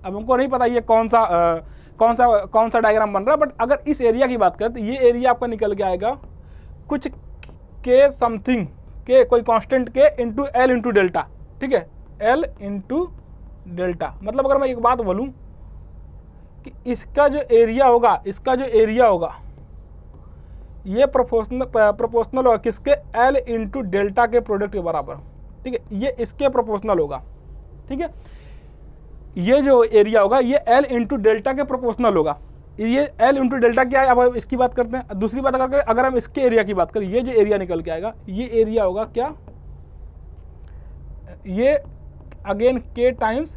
अब हमको नहीं पता ये कौन सा डायग्राम बन रहा है, बट अगर इस एरिया की बात करें तो ये एरिया आपका निकल के आएगा कुछ के समथिंग के, कोई कांस्टेंट के इंटू एल इंटू डेल्टा, ठीक है, एल इंटू डेल्टा। मतलब अगर मैं एक बात बोलूँ कि इसका जो एरिया होगा ये प्रोपोर्शनल होगा किसके, एल इंटू डेल्टा के प्रोडक्ट के बराबर, ठीक है, ये इसके प्रोपोर्शनल होगा, ठीक है, ये जो एरिया होगा ये एल इंटू डेल्टा के प्रोपोर्शनल होगा। ये एल इंटू डेल्टा क्या है, अब इसकी बात करते हैं। दूसरी बात अगर हम इसके एरिया की बात करें, ये जो एरिया निकल के आएगा ये एरिया होगा क्या, ये अगेन के टाइम्स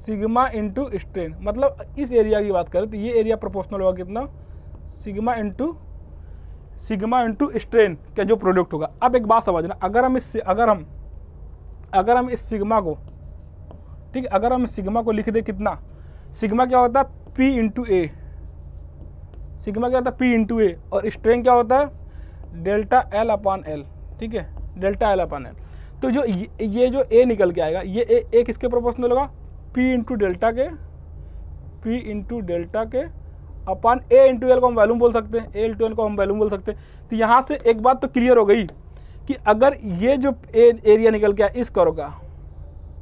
सिग्मा इंटू स्ट्रेन। मतलब इस एरिया की बात करें तो ये एरिया प्रोपोर्शनल होगा कितना, सिग्मा इंटू स्ट्रेन का जो प्रोडक्ट होगा। अब एक बात समझना, अगर हम इस सिग्मा को, ठीक है, अगर हम इस सिग्मा को लिख दे कितना, सिग्मा क्या होता है P इंटू ए, सिग्मा क्या होता है P इंटू ए, और स्ट्रेन क्या होता है डेल्टा एल अपॉन एल, ठीक है, डेल्टा एल अपॉन एल। तो जो ये जो ए निकल के आएगा ये ए किसके प्रोपोर्शनल होगा, P इंटू डेल्टा के अपॉन ए इंटू एल को हम वैल्यूम बोल सकते हैं, ए इंटू एल को हम वैल्यूम बोल सकते हैं। तो यहाँ से एक बात तो क्लियर हो गई कि अगर ये जो एरिया निकल के आया इस कर्व का,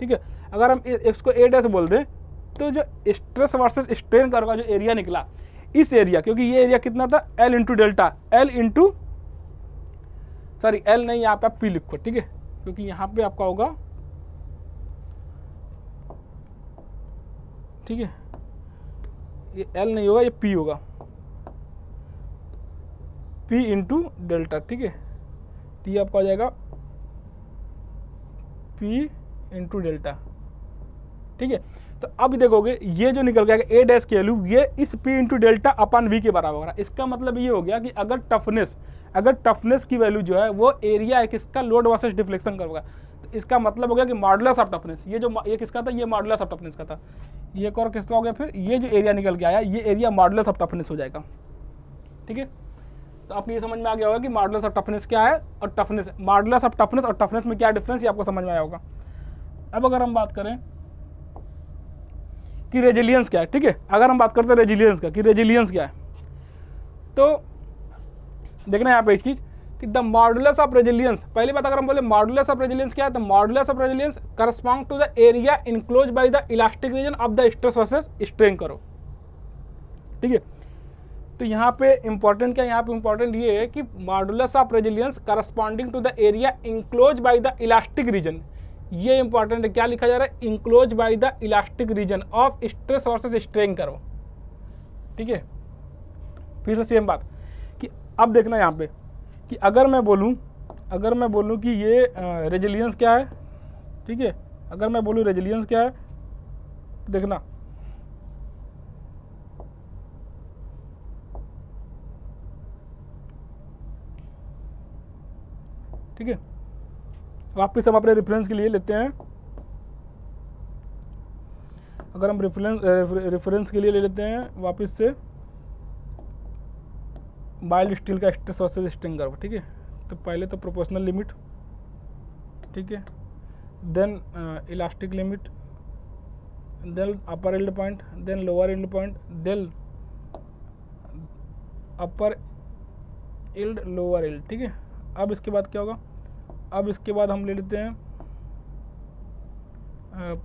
ठीक है, अगर हम इसको ए डैश बोल दें तो जो स्ट्रेस वर्सेस स्ट्रेन कर्व का जो एरिया निकला, इस एरिया, क्योंकि ये एरिया कितना था एल इंटू डेल्टा, एल नहीं, यहाँ पे आप पी लिखो, ठीक है, क्योंकि यहाँ पे आपका होगा, ठीक है, ये एल नहीं होगा ये पी होगा, पी इंटू डेल्टा, ठीक है, तो ये आपका हो जाएगा पी इंटू डेल्टा, ठीक है। तो अब देखोगे ये जो निकल गया ए डैश की वैल्यू ये इस P into delta upon V के बराबर होगा। इसका मतलब ये हो गया कि अगर टफनेस की वैल्यू जो है वो एरिया है किसका, लोड वर्सेस डिफ्लेक्शन करेगा, तो इसका मतलब हो गया कि मॉडुलस ऑफ टफनेस, ये किसका था, ये मॉडुलस ऑफ टफनेस का था, ये एक और किसका हो गया, फिर ये जो एरिया निकल के आया ये एरिया मॉडुलस ऑफ टफनेस हो जाएगा, ठीक है। तो आपको ये समझ में आ गया होगा कि मॉडुलस ऑफ टफनेस क्या है और टफनेस, मॉडुलस ऑफ टफनेस और टफनेस में क्या डिफरेंस ये आपको समझ में आया होगा। अब अगर हम बात करें कि रेजिलियंस क्या है, ठीक है, अगर हम बात करते हैं रेजिलियंस का कि रेजिलियंस क्या है, तो देखना यहाँ पे इसकी कि द मॉडुलस ऑफ रेजिलियंस, पहली बात अगर हम बोले मॉडुलस ऑफ रेजिलियंस क्या है, तो modulus of resilience correspond to the area enclose by the elastic region of the stress versus strain curve, ठीक है। तो यहाँ पे इंपॉर्टेंट क्या है, यहाँ पे इंपॉर्टेंट ये है कि modulus of resilience corresponding to the area enclose by the elastic region, ये इंपॉर्टेंट है, क्या लिखा जा रहा है, enclose by the elastic region of stress versus strain curve, ठीक है। फिर से सेम बात कि अब देखना यहाँ पे कि अगर मैं बोलूँ कि ये रेजिलियंस क्या है, ठीक है, अगर मैं बोलूँ रेजिलियंस क्या है, तो देखना ठीक है। वापस हम अपने रेफरेंस के लिए लेते हैं, अगर हम रेफरेंस के लिए ले लेते हैं वापस से माइल्ड स्टील का स्ट्रेस वर्सेस स्ट्रेन कर्व, ठीक है। तो पहले तो प्रोपोर्शनल लिमिट, ठीक है, then elastic limit, then upper end point, then lower end point, then upper yield lower yield, ठीक है। अब इसके बाद क्या होगा, अब इसके बाद हम ले लेते हैं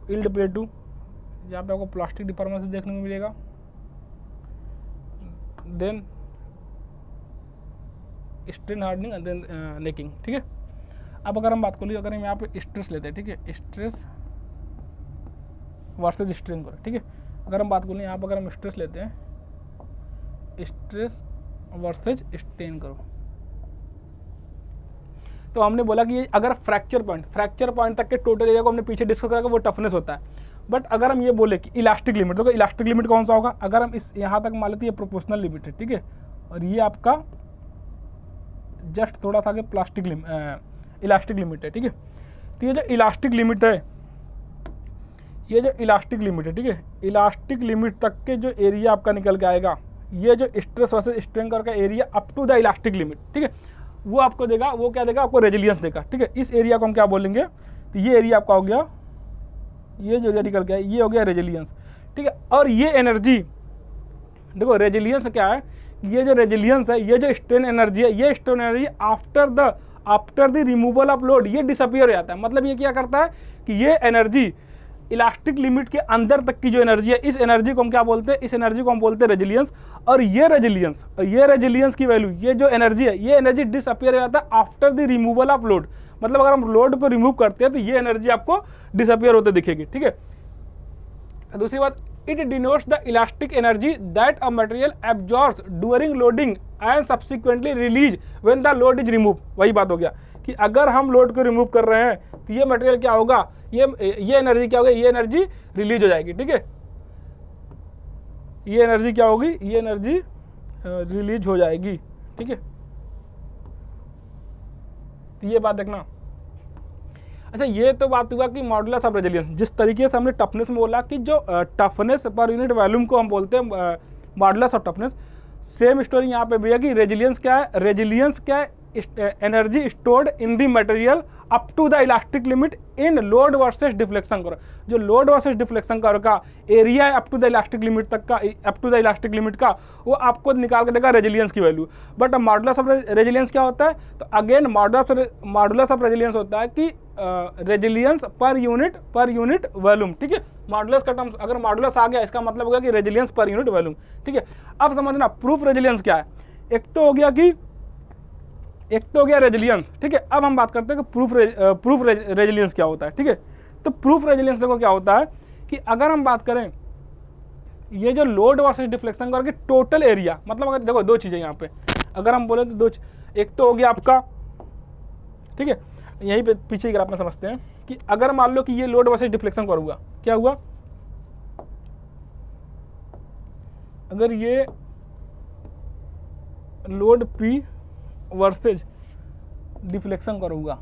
इल्ड प्लेटू, जहाँ पे आपको प्लास्टिक डिफॉर्मेशन देखने को मिलेगा, then strain hardening and then necking, ठीक है। अब अगर हम बात कर लीजिए, अगर हम यहाँ पे स्ट्रेस लेते हैं, ठीक है, स्ट्रेस वर्सेज स्ट्रेन करो, ठीक है, अगर हम बात कर लें यहाँ पर अगर हम स्ट्रेस लेते हैं, स्ट्रेस वर्सेज स्ट्रेन करो, तो हमने बोला कि ये अगर फ्रैक्चर पॉइंट तक के टोटल एरिया को हमने पीछे डिस्कस करा वो टफनेस होता है। बट अगर हम ये बोले कि इलास्टिक लिमिट, तो इलास्टिक लिमिट कौन सा होगा, अगर हम इस यहाँ तक मान लेते हैं ये प्रोपोर्शनल लिमिट है, ठीक है, और ये आपका जस्ट थोड़ा सा आगे प्लास्टिक इलास्टिक लिमिट है, ठीक है। तो ये जो इलास्टिक लिमिट है, ठीक है, इलास्टिक लिमिट तक के जो एरिया आपका निकल के आएगा, ये जो स्ट्रेस वर्सेस स्ट्रेन का area up to the elastic limit, ठीक है, वो आपको देगा, वो क्या देगा आपको, रेजिलियंस देगा, ठीक है। इस एरिया को हम क्या बोलेंगे, तो ये एरिया आपका हो गया, ये जो एरिया निकल गया ये हो गया रेजिलियंस, ठीक है। और ये एनर्जी देखो, रेजिलियंस क्या है, ये जो रेजिलियंस है, ये जो स्ट्रेन एनर्जी है, ये strain energy after the removal of load ये डिसअपियर हो जाता है। मतलब ये क्या करता है कि ये एनर्जी इलास्टिक लिमिट के अंदर तक की जो एनर्जी है, इस एनर्जी को हम क्या बोलते हैं, इस एनर्जी को हम बोलते हैं रेजिलियंस। और ये रेजिलियंस की वैल्यू, ये जो एनर्जी है, ये एनर्जी डिसअपियर हो जाता है after the removal of load. मतलब अगर हम लोड को रिमूव करते हैं तो ये एनर्जी आपको डिसअपियर होते दिखेगी, ठीक है। दूसरी बात, it denotes the elastic energy that a material absorbs during loading and subsequently release when the load is remove. वही बात हो गया कि अगर हम लोड को रिमूव कर रहे हैं तो ये मटेरियल क्या होगा, ये एनर्जी क्या होगी, ये एनर्जी रिलीज हो जाएगी, ठीक है। ये एनर्जी क्या होगी, ये एनर्जी रिलीज हो जाएगी, ठीक है। तो ये बात देखना। अच्छा, ये तो बात हुआ कि मॉडुलस ऑफ रेजिलियंस, जिस तरीके से हमने टफनेस में बोला कि जो टफनेस पर यूनिट वॉल्यूम को हम बोलते हैं modulus of toughness, same story यहाँ पे भी है कि रेजिलियंस क्या है, energy stored in the material up to the elastic limit in load versus deflection curve. जो लोड वर्सेस डिफ्लेक्शन कर्व का एरिया है up to the elastic limit तक का, up to the elastic limit का, वो आपको निकाल के देगा रेजिलियंस की value. But modulus of resilience क्या होता है, तो अगेन मॉडुलस ऑफ रेजिलियंस होता है कि रेजिलियंस पर यूनिट वॉल्यूम, ठीक है। मॉडुलस का टर्म अगर मॉडुलस आ गया, इसका मतलब होगा कि रेजिलियंस पर यूनिट वॉल्यूम, ठीक है। अब समझना प्रूफ रेजिलियंस क्या है। एक तो हो गया रेजिलियंस, ठीक है। अब हम बात करते हैं कि प्रूफ रेजिलियंस क्या होता है, ठीक है। तो प्रूफ रेजिलियंस देखो क्या होता है कि अगर हम बात करें ये जो लोड वर्सेस डिफ्लेक्शन करके टोटल एरिया, मतलब अगर देखो दो चीज़ें यहाँ पे अगर हम बोले तो एक तो हो गया आपका, ठीक है, यहीं पे पीछे की ग्राफ में समझते हैं कि अगर मान लो कि ये लोड वर्सेस डिफ्लेक्शन कर्व हुआ, क्या हुआ, अगर ये load P versus deflection curve हुआ,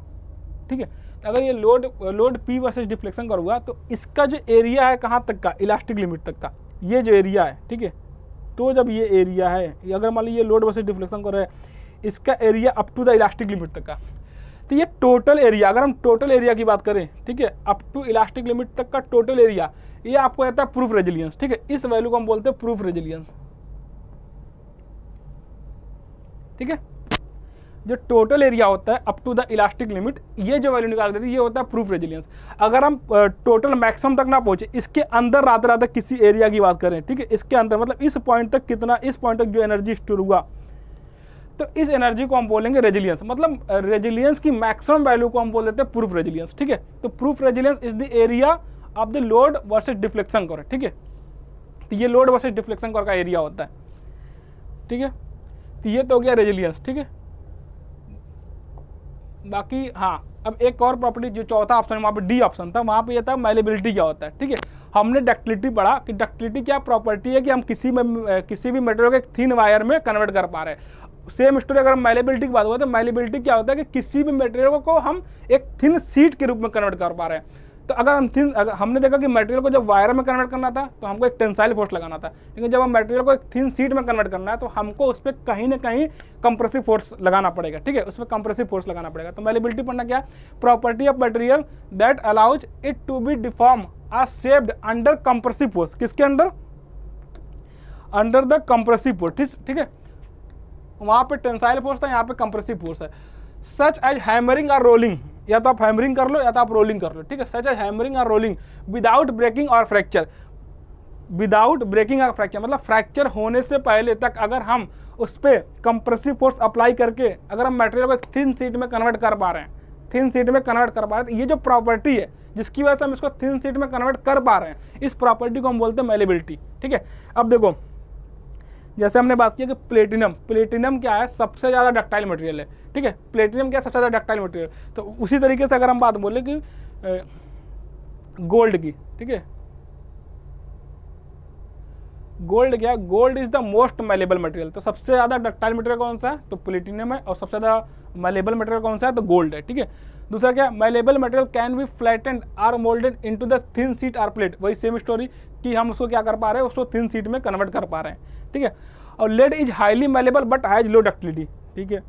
ठीक है, तो अगर ये load P versus deflection curve हुआ तो इसका जो एरिया है कहाँ तक का, इलास्टिक लिमिट तक का, ये जो एरिया है, ठीक है। तो जब ये एरिया है, अगर मान लो ये लोड वर्सेज डिफ्लेक्शन कर्व है, इसका area up to the elastic limit तक का, तो ये टोटल एरिया, अगर हम टोटल एरिया की बात करें, ठीक है, अप टू इलास्टिक लिमिट तक का टोटल एरिया, ये आपको आता है प्रूफ रेजिलियंस, ठीक है। इस वैल्यू को हम बोलते हैं प्रूफ रेजिलियंस, ठीक है। जो टोटल एरिया होता है up to the elastic limit, ये जो वैल्यू निकाल देती है, ये होता है प्रूफ रेजिलियंस। अगर हम टोटल मैक्सिमम तक ना पहुंचे, इसके अंदर रात किसी एरिया की बात करें, ठीक है, इसके अंदर मतलब इस पॉइंट तक कितना, इस पॉइंट तक जो एनर्जी स्टोर हुआ, तो इस एनर्जी को हम बोलेंगे रेजिलियंस। मतलब रेजिलियंस की मैक्सिमम वैल्यू को हम बोल देते हैं प्रूफ रेजिलियंस, ठीक है। तो proof resilience is the area of the load versus deflection curve, ठीक है। तो ये लोड वर्सेस डिफ्लेक्शन कर्व का एरिया होता है, ठीक है। तो ये तो हो गया रेजिलियंस, ठीक है। बाकी हाँ, अब एक और प्रॉपर्टी जो चौथा ऑप्शन, वहाँ पे डी ऑप्शन था, वहाँ पे ये था मैलेबिलिटी क्या होता है, ठीक है। हमने डक्टिलिटी पढ़ा कि डक्टिलिटी क्या प्रॉपर्टी है कि हम किसी भी मटेरियल को एक थिन वायर में कन्वर्ट कर पा रहे हैं। सेम स्टोरी अगर हम मैलेबिलिटी की बात हो तो मैलेबिलिटी क्या होता है कि किसी भी मटेरियल को हम एक थिन सीट के रूप में कन्वर्ट कर पा रहे हैं। तो अगर हमने देखा कि मटेरियल को जब वायर में कन्वर्ट करना था तो हमको एक टेंसाइल फोर्स लगाना था, लेकिन जब हम मटेरियल को एक थिन सीट में कन्वर्ट करना है तो हमको उस पर कहीं ना कहीं कंप्रेसिव फोर्स लगाना पड़ेगा, ठीक है, उस पर कंप्रेसिव फोर्स लगाना पड़ेगा। तो मैलेबिलिटी पढ़ना क्या, property of material that allows it to be deform or shaped under compressive force, किसके under, under the compressive force, ठीक है। वहाँ पे टेंसाइल फोर्स था, यहाँ पे कंप्रेसिव फोर्स है। सच एज हैमरिंग और रोलिंग, या तो आप हैमरिंग कर लो या तो आप रोलिंग कर लो, ठीक है। सच एज हैमरिंग और रोलिंग विदाउट ब्रेकिंग और फ्रैक्चर, मतलब फ्रैक्चर होने से पहले तक अगर हम उस पर कंप्रेसिव फोर्स अप्लाई करके अगर हम मटेरियल को एक थिन सीट में कन्वर्ट कर पा रहे हैं, थिन शीट में कन्वर्ट कर पा रहे हैं। ये जो प्रॉपर्टी है जिसकी वजह से हम इसको थिन शीट में कन्वर्ट कर पा रहे हैं, इस प्रॉपर्टी को हम बोलते हैं मैलेबिलिटी। ठीक है, अब देखो जैसे हमने बात की कि प्लेटिनम क्या है, सबसे ज़्यादा डक्टाइल मटेरियल है। ठीक है, प्लेटिनम क्या है, सबसे ज़्यादा डक्टाइल मटेरियल। तो उसी तरीके से अगर हम बात बोले कि गोल्ड की, ठीक है, गोल्ड क्या है, gold is the most malleable material. तो सबसे ज़्यादा डक्टाइल मटेरियल कौन सा है, तो प्लेटिनम है, और सबसे ज़्यादा मैलेबल मटेरियल कौन सा है, तो गोल्ड है। ठीक है, दूसरा क्या, malleable material can be flattened or molded into the thin sheet or plate. वही सेम स्टोरी कि हम उसको क्या कर पा रहे हैं, उसको थिन शीट में कन्वर्ट कर पा रहे हैं। ठीक है, और lead is highly malleable but has low ductility. ठीक है,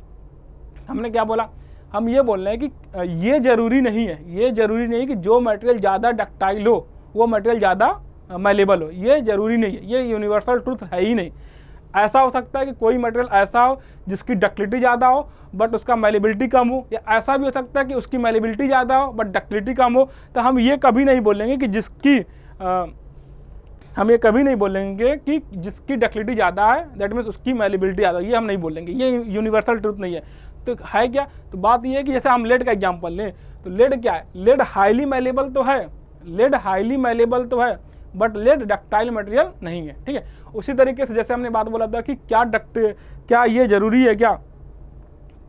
हमने क्या बोला, हम ये बोल रहे हैं कि ये जरूरी नहीं है, ये जरूरी नहीं कि जो मटेरियल ज़्यादा डक्टाइल हो वो मटेरियल ज़्यादा मैलेबल हो, ये जरूरी नहीं है, ये यूनिवर्सल ट्रूथ है ही नहीं। ऐसा हो सकता है कि कोई मटेरियल ऐसा हो जिसकी डक्टिलिटी ज़्यादा हो बट उसका मैलेबिलिटी कम हो, या ऐसा भी हो सकता है कि उसकी मैलेबिलिटी ज़्यादा हो बट डक्टिलिटी कम हो। तो हम ये कभी नहीं बोलेंगे कि हम ये कभी नहीं बोलेंगे कि जिसकी डक्टिलिटी ज़्यादा है दैट मीन्स उसकी मैलेबिलिटी ज़्यादा, ये हम नहीं बोलेंगे, ये यूनिवर्सल ट्रूथ नहीं है। तो है क्या, तो बात ये है कि जैसे हम लेड का एग्जाम्पल लें तो लेड क्या है, लेड हाईली मैलेबल तो है, लेड हाईली मैलेबल तो है बट लेड डक्टाइल मटेरियल नहीं है। ठीक है, उसी तरीके से जैसे हमने बात बोला था कि क्या ये जरूरी है क्या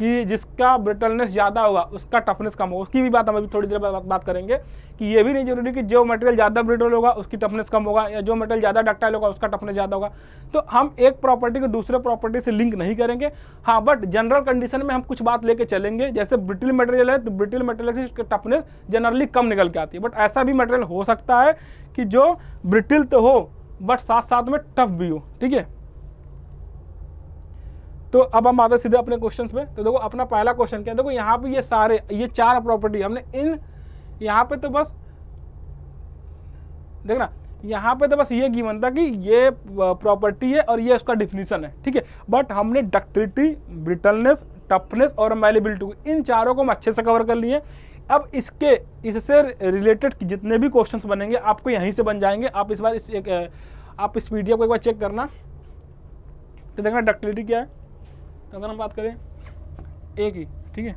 कि जिसका ब्रिटलनेस ज़्यादा होगा उसका टफनेस कम होगा, उसकी भी बात हम अभी थोड़ी देर बाद बात करेंगे कि ये भी नहीं जरूरी कि जो मटेरियल ज़्यादा ब्रिटल होगा उसकी टफनेस कम होगा, या जो मटेरियल ज़्यादा डक्टाइल होगा उसका टफनेस ज़्यादा होगा। तो हम एक प्रॉपर्टी को दूसरे प्रॉपर्टी से लिंक नहीं करेंगे। हाँ, बट जनरल कंडीशन में हम कुछ बात लेके चलेंगे, जैसे ब्रिटल मटेरियल है तो ब्रिटल मटेरियल की टफनेस जनरली कम निकल के आती है, बट ऐसा भी मटेरियल हो सकता है कि जो ब्रिटल तो हो बट साथ साथ में टफ भी हो। ठीक है, तो अब हम आते सीधे अपने क्वेश्चंस पे। तो देखो अपना पहला क्वेश्चन क्या है, देखो यहाँ पे ये चार प्रॉपर्टी हमने यहाँ पे तो बस देखना, यहाँ पे तो बस ये गिवन था कि ये प्रॉपर्टी है और ये उसका डिफिनीशन है। ठीक है, बट हमने डक्टिलिटी, ब्रिटलनेस, टफनेस और मैलेबिलिटी, इन चारों को हम अच्छे से कवर कर लिए। अब इससे रिलेटेड जितने भी क्वेश्चंस बनेंगे आपको यहीं से बन जाएंगे। आप इस बार आप इस पीडीएफ को एक बार चेक करना, तो देखना डक्टिलिटी क्या है। तो अगर हम बात करें ए की, ठीक है,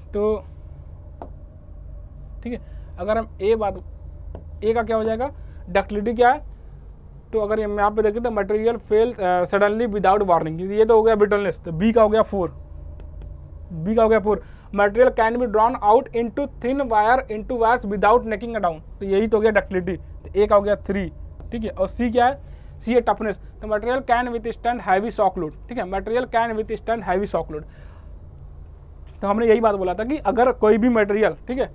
तो ठीक है, अगर हम ए का क्या हो जाएगा, डक्टिलिटी क्या है, तो अगर हम यहाँ पे देखें तो material fail suddenly without warning, ये तो हो गया ब्रिटलनेस। तो बी का हो गया 4, material can be drawn out into thin wire into wires without necking down, तो यही तो हो गया डक्टिलिटी। तो ए का हो गया 3। ठीक है, और सी क्या है, सी है टफनेस। तो material can withstand heavy shock load. ठीक है, material can withstand heavy shock load. तो हमने यही बात बोला था कि अगर कोई भी मटेरियल, ठीक है,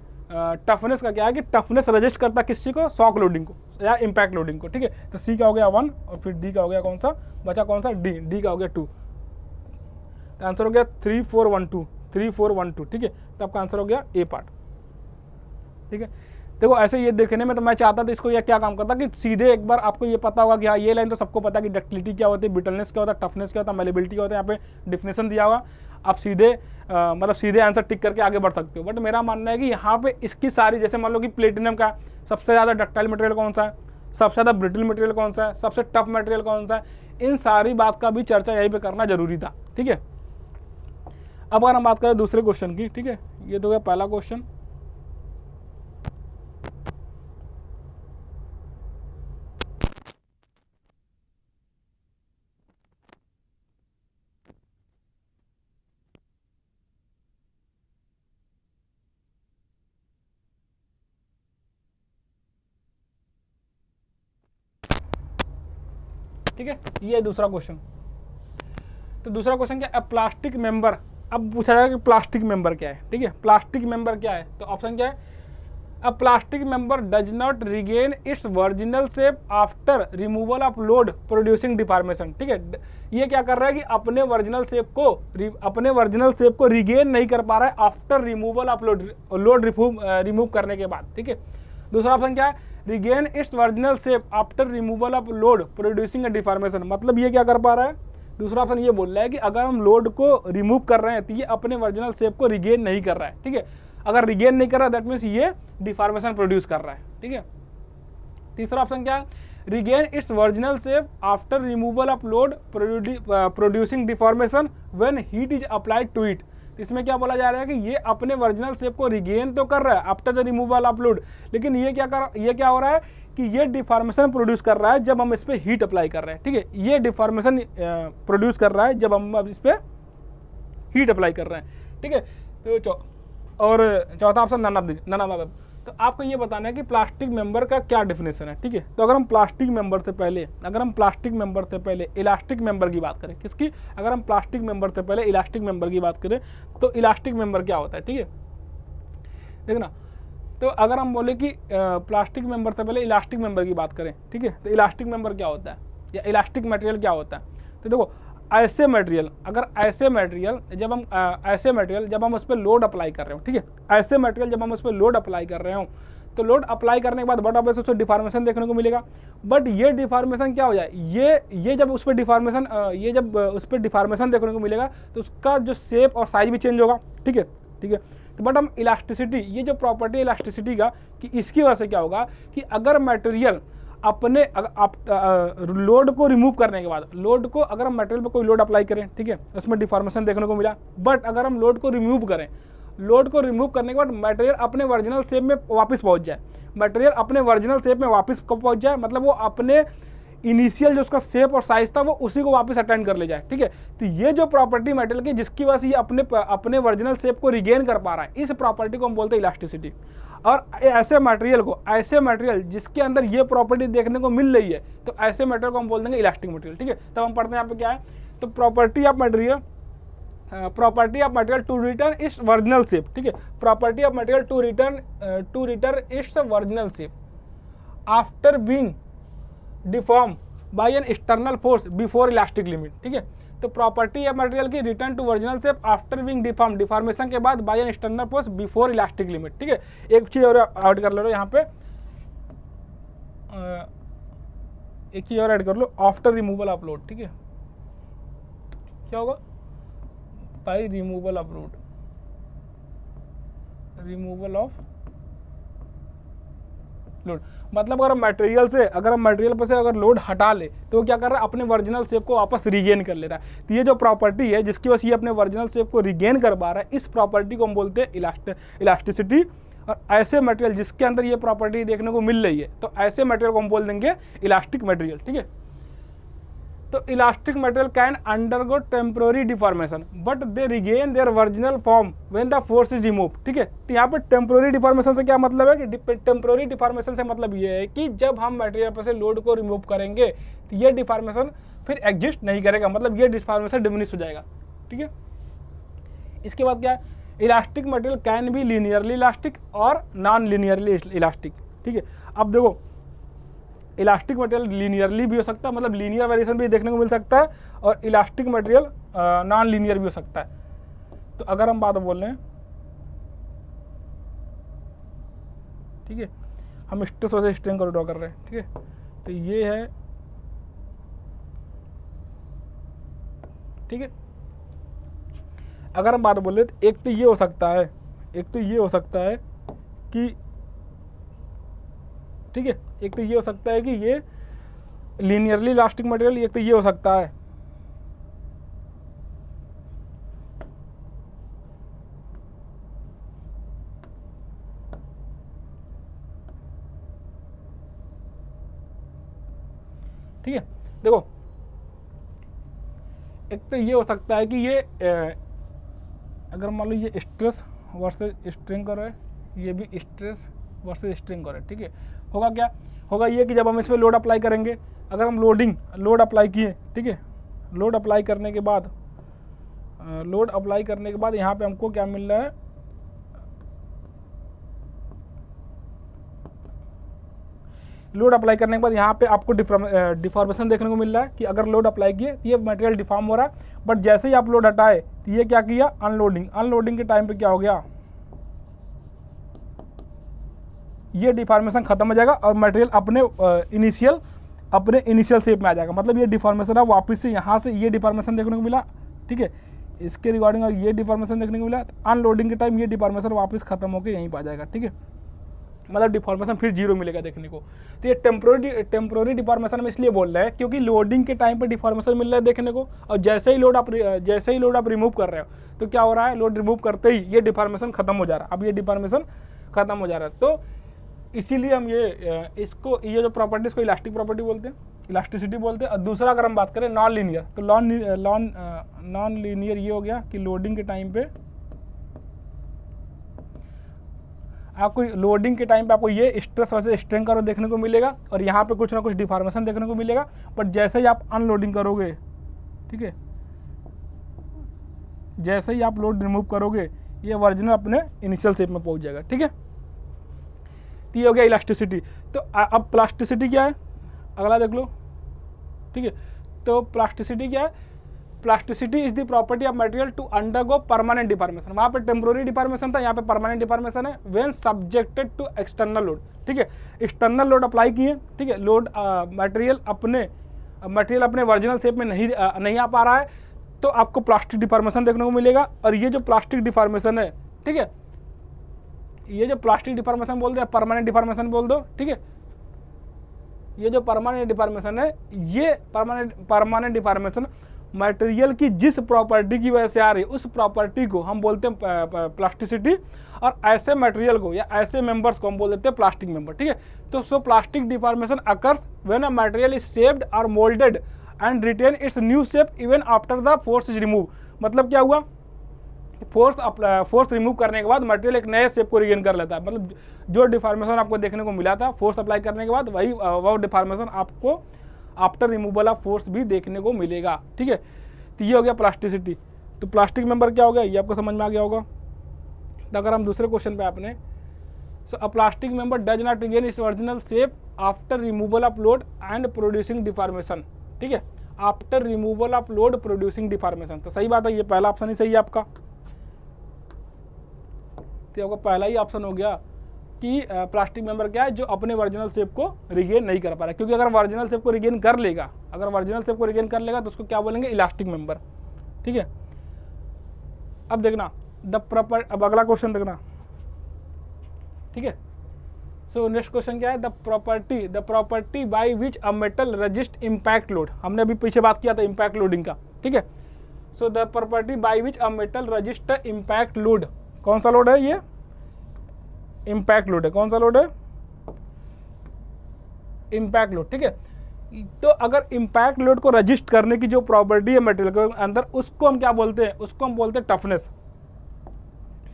टफनेस का क्या है कि टफनेस रजिस्ट करता किसी को, शॉक लोडिंग को या इम्पैक्ट लोडिंग को। ठीक है, तो सी का हो गया 1 और फिर डी का हो गया कौन सा बचा, कौन सा, डी का हो गया 2। तो आंसर हो गया 3 4 1 2। ठीक है, तो आपका आंसर हो गया ए पार्ट। ठीक है, देखो ऐसे ये देखने में तो मैं चाहता था इसको, ये क्या काम करता कि सीधे एक बार आपको ये पता होगा कि हाँ ये लाइन तो सबको पता है कि डक्टिलिटी क्या होती है, ब्रिटलनेस क्या होता है, टफनेस क्या होता है, मैलेबिलिटी क्या होता है, यहाँ पे डिफिनेशन दिया हुआ, आप सीधे मतलब सीधे आंसर टिक करके आगे बढ़ सकते हो। बट मेरा मानना है कि यहाँ पे इसकी सारी, जैसे मान लो कि प्लेटिनम का सबसे ज़्यादा डक्टाइल मटेरियल कौन सा है, सबसे ज़्यादा ब्रिटल मटेरियल कौन सा है, सबसे टफ मटेरियल कौन सा है, इन सारी बात का भी चर्चा यहीं पर करना जरूरी था। ठीक है, अब अगर हम बात करें दूसरे क्वेश्चन की, ठीक है, ये तो गया पहला क्वेश्चन। ठीक है, ये दूसरा क्वेश्चन। तो दूसरा क्वेश्चन क्या है, प्लास्टिक मेंबर। अब पूछा जाएगा कि प्लास्टिक मेंबर क्या है। ठीक है, प्लास्टिक मेंबर क्या है, तो ऑप्शन क्या है, अ plastic member does not regain it's original shape after removal of load producing deformation. ठीक है, ये क्या कर रहा है कि अपने वर्जिनल शेप को रिगेन नहीं कर पा रहा है after removal of load remove करने के बाद। ठीक है, दूसरा ऑप्शन क्या है, regain it's original shape after removal of load producing deformation. मतलब ये क्या कर पा रहा है, दूसरा ऑप्शन ये बोल रहा है कि अगर हम लोड को रिमूव कर रहे हैं तो ये अपने वर्जिनल शेप को रिगेन नहीं कर रहा है। ठीक है, अगर रिगेन नहीं कर रहा दैट मीन्स ये डिफॉर्मेशन प्रोड्यूस कर रहा है। ठीक है, तीसरा ऑप्शन क्या है, regain its original shape after removal of load producing deformation when heat is applied to it. इसमें क्या बोला जा रहा है कि ये अपने ओरिजिनल शेप को रिगेन तो कर रहा है after the removal of load, लेकिन ये क्या हो रहा है कि ये डिफॉर्मेशन प्रोड्यूस कर रहा है जब हम इस पर हीट अप्लाई कर रहे हैं। ठीक है, ये डिफॉर्मेशन प्रोड्यूस कर रहा है जब हम अब इस पर हीट अप्लाई कर रहे हैं। ठीक है, तो और चौथा ऑप्शन नन ऑफ द। तो आपको ये बताना है कि प्लास्टिक मेंबर का क्या डेफिनेशन है। ठीक है, तो अगर हम प्लास्टिक मेंबर से पहले इलास्टिक मेंबर की बात करें, किसकी, अगर हम प्लास्टिक मेंबर से पहले इलास्टिक मेंबर की बात करें तो इलास्टिक मेंबर क्या होता है। ठीक है, देखना, तो अगर हम बोले कि प्लास्टिक मेंबर से पहले इलास्टिक मेंबर की बात करें, ठीक है, तो इलास्टिक मेंबर क्या होता है या इलास्टिक मटेरियल क्या होता है। तो देखो, ऐसे मटेरियल जब हम उस पर लोड अप्लाई कर रहे हो, ठीक है, ऐसे मटेरियल जब हम उस पर लोड अप्लाई कर रहे हो तो लोड अप्लाई करने के बाद बट ऑब्वियसली उसको डिफॉर्मेशन देखने को मिलेगा। बट ये डिफॉर्मेशन क्या हो जाए, ये जब उस पर डिफॉर्मेशन देखने को मिलेगा तो उसका जो शेप और साइज भी चेंज होगा। ठीक है, तो बट हम इलास्टिसिटी, ये जो प्रॉपर्टी है इलास्टिसिटी का, कि इसकी वजह से क्या होगा कि अगर मटेरियल अपने लोड को रिमूव करने के बाद, अगर हम मटेरियल पर कोई लोड अप्लाई करें, ठीक है, उसमें डिफॉर्मेशन देखने को मिला, बट अगर हम लोड को रिमूव करने के बाद मटेरियल अपने ओरिजिनल शेप में वापस पहुंच जाए, मतलब वो अपने इनिशियल जो उसका शेप और साइज था वो उसी को वापस अटेंड कर ले जाए। ठीक है, तो ये जो प्रॉपर्टी मटेरियल की जिसकी वजह से ये अपने ओरिजिनल शेप को रिगेन कर पा रहा है, इस प्रॉपर्टी को हम बोलते हैं इलास्टिसिटी। और ऐसे मटेरियल जिसके अंदर ये प्रॉपर्टी देखने को मिल रही है, तो ऐसे मटेरियल को हम बोल देंगे इलास्टिक मटेरियल। ठीक है, तब हम पढ़ते हैं यहाँ पे क्या है, तो property of material to return its original shape. ठीक है, property of material to return its original shape after being deform by an external force before elastic limit. ठीक है, तो प्रॉपर्टी ऑफ मटेरियल की return to original shape after being deformation के बाद by an external force before elastic limit. ठीक है, एक चीज और ऐड कर लो यहाँ पे, एक चीज और ऐड कर लो, आफ्टर रिमूवल ऑफ लोड। ठीक है, क्या होगा, बाय रिमूवल ऑफ लोड, मतलब अगर हम मटेरियल पर से अगर लोड हटा ले तो वो क्या कर रहा है, अपने ओरिजिनल शेप को वापस रिगेन कर ले रहा है। तो ये जो प्रॉपर्टी है जिसकी वजह से ये अपने ओरिजिनल शेप को रिगेन कर पा रहा है, इस प्रॉपर्टी को हम बोलते हैं इलास्टिसिटी। और ऐसे मटेरियल जिसके अंदर ये प्रॉपर्टी देखने को मिल रही है, तो ऐसे मटेरियल को हम बोल देंगे इलास्टिक मटेरियल। ठीक है, तो elastic material can undergo temporary deformation but they regain their original form when the force is remove. ठीक है, तो यहाँ पे टेम्पोररी डिफॉर्मेशन से क्या मतलब है कि टेम्पोररी डिफॉर्मेशन से मतलब ये है कि जब हम मटेरियल पर से लोड को रिमूव करेंगे तो ये डिफॉर्मेशन फिर एग्जिस्ट नहीं करेगा, मतलब ये डिफॉर्मेशन डिमिनिश हो जाएगा। ठीक है, इसके बाद क्या है, elastic material can B linearly elastic और नॉन लीनियरली इलास्टिक। ठीक है, अब देखो, इलास्टिक मटेरियल लीनियरली भी हो सकता है, मतलब लीनियर वेरिएशन भी देखने को मिल सकता है, और इलास्टिक मटेरियल नॉन लीनियर भी हो सकता है। तो अगर हम बात बोल रहे हैं, ठीक है, हम स्ट्रेस वर्सेस स्ट्रेन को ड्रॉ कर रहे हैं। ठीक है, तो ये है, ठीक है, अगर हम बात बोल रहे तो एक तो ये हो सकता है कि, ठीक है, एक तो ये हो सकता है कि ये लीनियरली इलास्टिक मटेरियल, एक तो ये हो सकता है, ठीक है, देखो, एक तो ये हो सकता है कि ये अगर मान लो ये स्ट्रेस वर्सेस स्ट्रेन कर रहा है, ये भी स्ट्रेस वर्सेस स्ट्रेन कर रहा है। ठीक है, होगा क्या, होगा ये कि जब हम इस पर लोड अप्लाई करेंगे, अगर हम लोड अप्लाई किए, ठीक है, लोड अप्लाई करने के बाद यहाँ पे हमको क्या मिल रहा है, लोड अप्लाई करने के बाद यहाँ पे आपको डिफॉर्मेशन देखने को मिल रहा है कि अगर लोड अप्लाई किए तो ये मटेरियल डिफॉर्म हो रहा है, बट जैसे ही आप लोड हटाए तो ये क्या किया, अनलोडिंग के टाइम पे क्या हो गया, ये डिफॉर्मेशन खत्म हो जाएगा और मटेरियल अपने इनिशियल शेप में आ जाएगा। मतलब ये डिफॉर्मेशन है वापस से, यहाँ से ये डिफॉर्मेशन देखने को मिला, ठीक है, इसके रिगार्डिंग और ये डिफॉर्मेशन देखने को मिला, अनलोडिंग के टाइम ये डिफॉर्मेशन वापस खत्म होकर यहीं पर आ जाएगा। ठीक है, मतलब डिफॉर्मेशन फिर जीरो मिलेगा देखने को। तो ये टेम्प्रोरी डिफॉर्मेशन हम इसलिए बोल रहे हैं क्योंकि लोडिंग के टाइम पे डिफॉर्मेशन मिल रहा है देखने को, और जैसे ही लोड आप रिमूव कर रहे हो तो क्या हो रहा है, लोड रिमूव करते ही ये डिफॉर्मेशन खत्म हो जा रहा है। अब ये डिफॉर्मेशन खत्म हो जा रहा है, तो इसीलिए हम ये जो प्रॉपर्टीज को इलास्टिक प्रॉपर्टी बोलते हैं, इलास्टिसिटी बोलते हैं। और दूसरा अगर हम बात करें नॉन लीनियर, तो नॉन लीनियर ये हो गया कि लोडिंग के टाइम पे आपको ये स्ट्रेस वर्सेस स्ट्रेन कर्व देखने को मिलेगा, और यहाँ पे कुछ ना कुछ डिफॉर्मेशन देखने को मिलेगा। बट जैसे ही आप अनलोडिंग करोगे, ठीक है, जैसे ही आप लोड रिमूव करोगे ये ओरिजिनल अपने इनिशियल शेप में पहुंच जाएगा, ठीक है। तो ये हो गया इलास्टिसिटी। तो अब प्लास्टिसिटी क्या है, अगला देख लो, ठीक है। तो प्लास्टिसिटी क्या है, plasticity is the property of material to undergo permanent deformation. वहाँ पे टेम्पोररी डिफॉर्मेशन था, यहाँ पे परमानेंट डिफॉर्मेशन है when subjected to external load, ठीक है। एक्सटर्नल लोड अप्लाई किए, ठीक है, लोड मटेरियल अपने ओरिजिनल शेप में नहीं आ पा रहा है, तो आपको प्लास्टिक डिफॉर्मेशन देखने को मिलेगा। और ये जो प्लास्टिक डिफॉर्मेशन है, ठीक है, ये जो प्लास्टिक डिफॉर्मेशन बोल दो, परमानेंट डिफॉर्मेशन बोल दो, ठीक है, ये जो परमानेंट डिफॉर्मेशन है, ये परमानेंट डिफॉर्मेशन मटेरियल की जिस प्रॉपर्टी की वजह से आ रही है उस प्रॉपर्टी को हम बोलते हैं प्लास्टिसिटी, और ऐसे मटेरियल को या ऐसे मेंबर्स को हम बोल देते हैं प्लास्टिक मेंबर, ठीक है। तो so plastic deformation occurs when a material is shaped और moulded and retain its new shape even after the force is remove. मतलब क्या हुआ, फोर्स रिमूव करने के बाद मटेरियल एक नए शेप को रिगेन कर लेता है। मतलब जो डिफॉर्मेशन आपको देखने को मिला था फोर्स अप्लाई करने के बाद, वह डिफॉर्मेशन आपको आफ्टर रिमूवल ऑफ फोर्स भी देखने को मिलेगा, ठीक है। तो ये हो गया प्लास्टिसिटी। तो प्लास्टिक मेंबर क्या हो गया, ये आपको समझ में आ गया होगा। तो अगर हम दूसरे क्वेश्चन पे अपने, so a plastic member does not regain its original shape after removal of load and producing deformation, ठीक है, after removal of load producing deformation. तो सही बात है, ये पहला ऑप्शन ही सही है आपका। तो आपका पहला ही ऑप्शन हो गया कि प्लास्टिक मेंबर क्या है, जो अपने ओरिजिनल शेप को रिगेन नहीं कर पा रहा। क्योंकि अगर ओरिजिनल शेप को रिगेन कर लेगा, तो उसको क्या बोलेंगे, इलास्टिक मेंबर, ठीक है। अब देखना अब अगला क्वेश्चन देखना, ठीक है। सो नेक्स्ट क्वेश्चन क्या है, the property by which a metal resist impact load. हमने अभी पीछे बात किया था इम्पैक्ट लोडिंग का, ठीक है। So the property by which a metal resist impact load, कौन सा लोड है ये, इम्पैक्ट लोड है। कौन सा लोड है, इम्पैक्ट लोड, ठीक है। तो अगर इम्पैक्ट लोड को रजिस्ट करने की जो प्रॉपर्टी है मटेरियल के अंदर, उसको हम क्या बोलते हैं, उसको हम बोलते हैं टफनेस।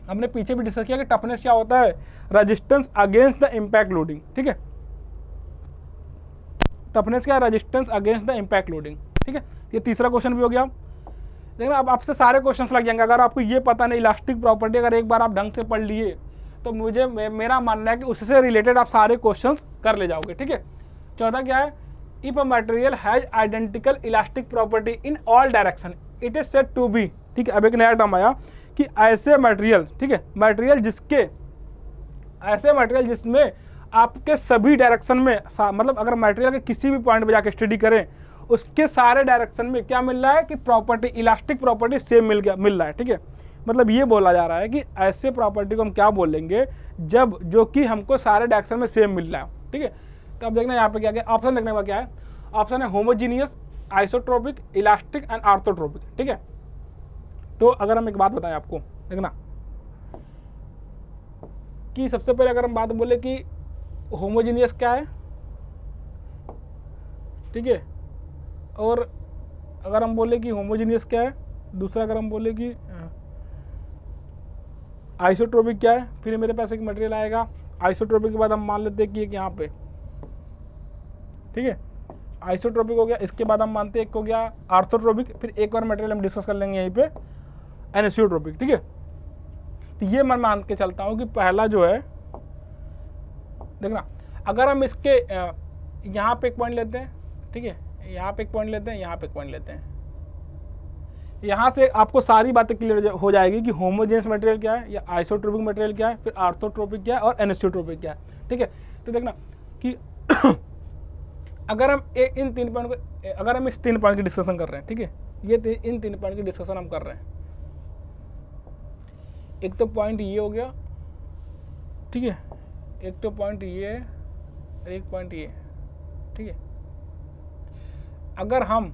हमने पीछे भी डिस्कस किया कि टफनेस क्या होता है, resistance against the impact loading, ठीक है। टफनेस क्या है, resistance against the impact loading, ठीक है। ये तीसरा क्वेश्चन भी हो गया। देखना अब आपसे सारे क्वेश्चंस लग जाएंगे। अगर आपको ये पता नहीं इलास्टिक प्रॉपर्टी अगर एक बार आप ढंग से पढ़ लिए तो मेरा मानना है कि उससे रिलेटेड आप सारे क्वेश्चंस कर ले जाओगे, ठीक है। चौथा क्या है, if a material has identical elastic property in all direction it is said to be, ठीक है। अब एक नया टर्म आया कि ऐसे मटेरियल, ठीक है, ऐसे मटेरियल जिसमें आपके सभी डायरेक्शन में, मतलब अगर मटेरियल के किसी भी पॉइंट पे जाकर स्टडी करें उसके सारे डायरेक्शन में क्या मिल रहा है कि प्रॉपर्टी, इलास्टिक प्रॉपर्टी सेम मिल रहा है, ठीक है। मतलब ये बोला जा रहा है कि ऐसे प्रॉपर्टी को हम क्या बोलेंगे, जब जो कि हमको सारे डायरेक्शन में सेम मिल रहा है, ठीक है। तो अब देखना यहाँ पे क्या ऑप्शन देखने का क्या है, ऑप्शन है होमोजीनियस, आइसोट्रोपिक, इलास्टिक एंड आर्थोट्रोपिक, ठीक है। तो अगर हम एक बात बताएं आपको, देखना कि सबसे पहले अगर हम बात बोले कि होमोजीनियस क्या है, ठीक है, और अगर हम बोले कि होमोजीनियस क्या है, दूसरा अगर हम बोले कि आइसोट्रोपिक क्या है, फिर मेरे पास एक मटेरियल आएगा, आइसोट्रोपिक के बाद हम मान लेते हैं कि एक यहाँ पे, ठीक है, आइसोट्रोपिक हो गया। इसके बाद हम मानते हैं एक हो गया आर्थोट्रोपिक, फिर एक और मटेरियल हम डिस्कस कर लेंगे यहीं पे, एनिसोट्रोपिक, ठीक है। तो ये मैं मान के चलता हूँ कि पहला जो है, देखना अगर हम इसके यहाँ पे एक पॉइंट लेते हैं, ठीक है, यहाँ पे एक पॉइंट लेते हैं, यहाँ पे एक पॉइंट लेते हैं, यहाँ से आपको सारी बातें क्लियर हो जाएगी कि होमोजेनियस मटेरियल क्या है या आइसोट्रोपिक मटेरियल क्या है, फिर आर्थोट्रोपिक क्या है और एनिसोट्रोपिक क्या है, ठीक है। तो देखना कि अगर हम इन तीन पॉइंट को, अगर हम इस 3 पॉइंट की डिस्कशन कर रहे हैं, ठीक है, ये इन 3 पॉइंट की डिस्कशन हम कर रहे हैं। एक तो पॉइंट ये हो गया, ठीक है, एक तो पॉइंट ये है और एक पॉइंट ये, ठीक है। अगर हम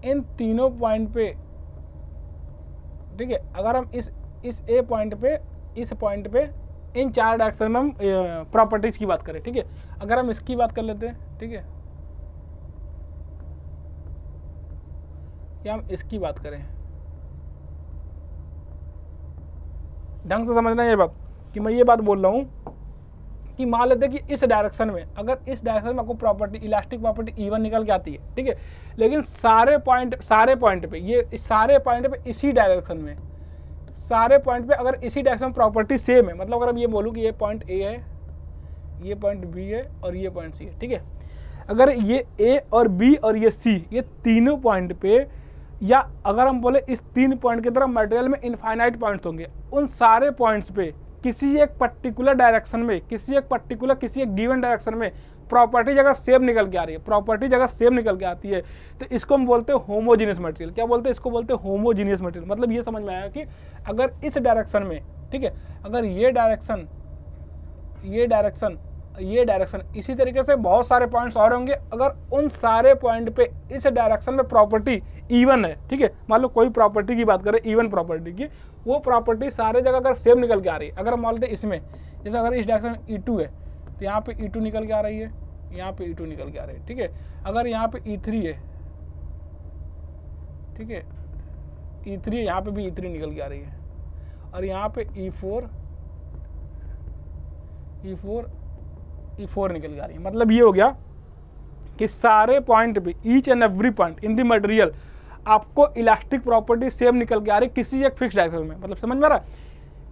इन तीनों पॉइंट पे, ठीक है, अगर हम इस ए पॉइंट पे, इस पॉइंट पे, इन चार डायरेक्शन में हम प्रॉपर्टीज की बात करें, ठीक है। अगर हम इसकी बात कर लेते हैं, ठीक है, या हम इसकी बात करें, ढंग से समझना ये बात कि मैं ये बात बोल रहा हूँ कि मान लेते हैं कि इस डायरेक्शन में, अगर इस डायरेक्शन में आपको प्रॉपर्टी, इलास्टिक प्रॉपर्टी E1 निकल के आती है, ठीक है, लेकिन सारे पॉइंट पे, ये सारे पॉइंट पे इसी डायरेक्शन में, सारे पॉइंट पे अगर इसी डायरेक्शन में प्रॉपर्टी सेम है, मतलब अगर हम ये बोलूँ कि ये पॉइंट A है, ये पॉइंट B है और ये पॉइंट C है, ठीक है। अगर ये A और B और ये C, ये तीनों पॉइंट पे, या अगर हम बोले इस तीन पॉइंट की तरह मटेरियल में इनफाइनाइट पॉइंट्स होंगे, उन सारे पॉइंट्स पे किसी एक पर्टिकुलर डायरेक्शन में, किसी एक गिवन डायरेक्शन में प्रॉपर्टीज अगर सेम निकल के आ रही है, प्रॉपर्टीज अगर सेम निकल के आती है, तो इसको हम बोलते हैं होमोजीनियस मटेरियल। क्या बोलते हैं? इसको बोलते हैं होमोजीनियस मटेरियल। मतलब ये समझ में आया कि अगर इस डायरेक्शन में, ठीक है, अगर ये डायरेक्शन इसी तरीके से बहुत सारे पॉइंट्स और होंगे, अगर उन सारे पॉइंट पे इस डायरेक्शन में प्रॉपर्टी E1 है, ठीक है, मान लो कोई प्रॉपर्टी की बात करें, E1 प्रॉपर्टी की, वो प्रॉपर्टी सारे जगह अगर सेम निकल के आ रही है, अगर मान लेते इसमें, जैसे अगर इस डायरेक्शन में E2 है तो यहाँ पे E2 निकल के आ रही है, यहाँ पे E2 निकल के आ रही है, ठीक है। अगर यहाँ पे E3 है, ठीक है, E3 है, यहाँ पे भी E3 निकल के आ रही है, और यहाँ पे E4 निकल के आ रही है। मतलब ये हो गया कि सारे पॉइंट पे, each and every point in the material, आपको इलास्टिक प्रॉपर्टी सेम निकल के आ रही किसी एक फिक्स डायरेक्शन में। मतलब समझ में आ रहा है?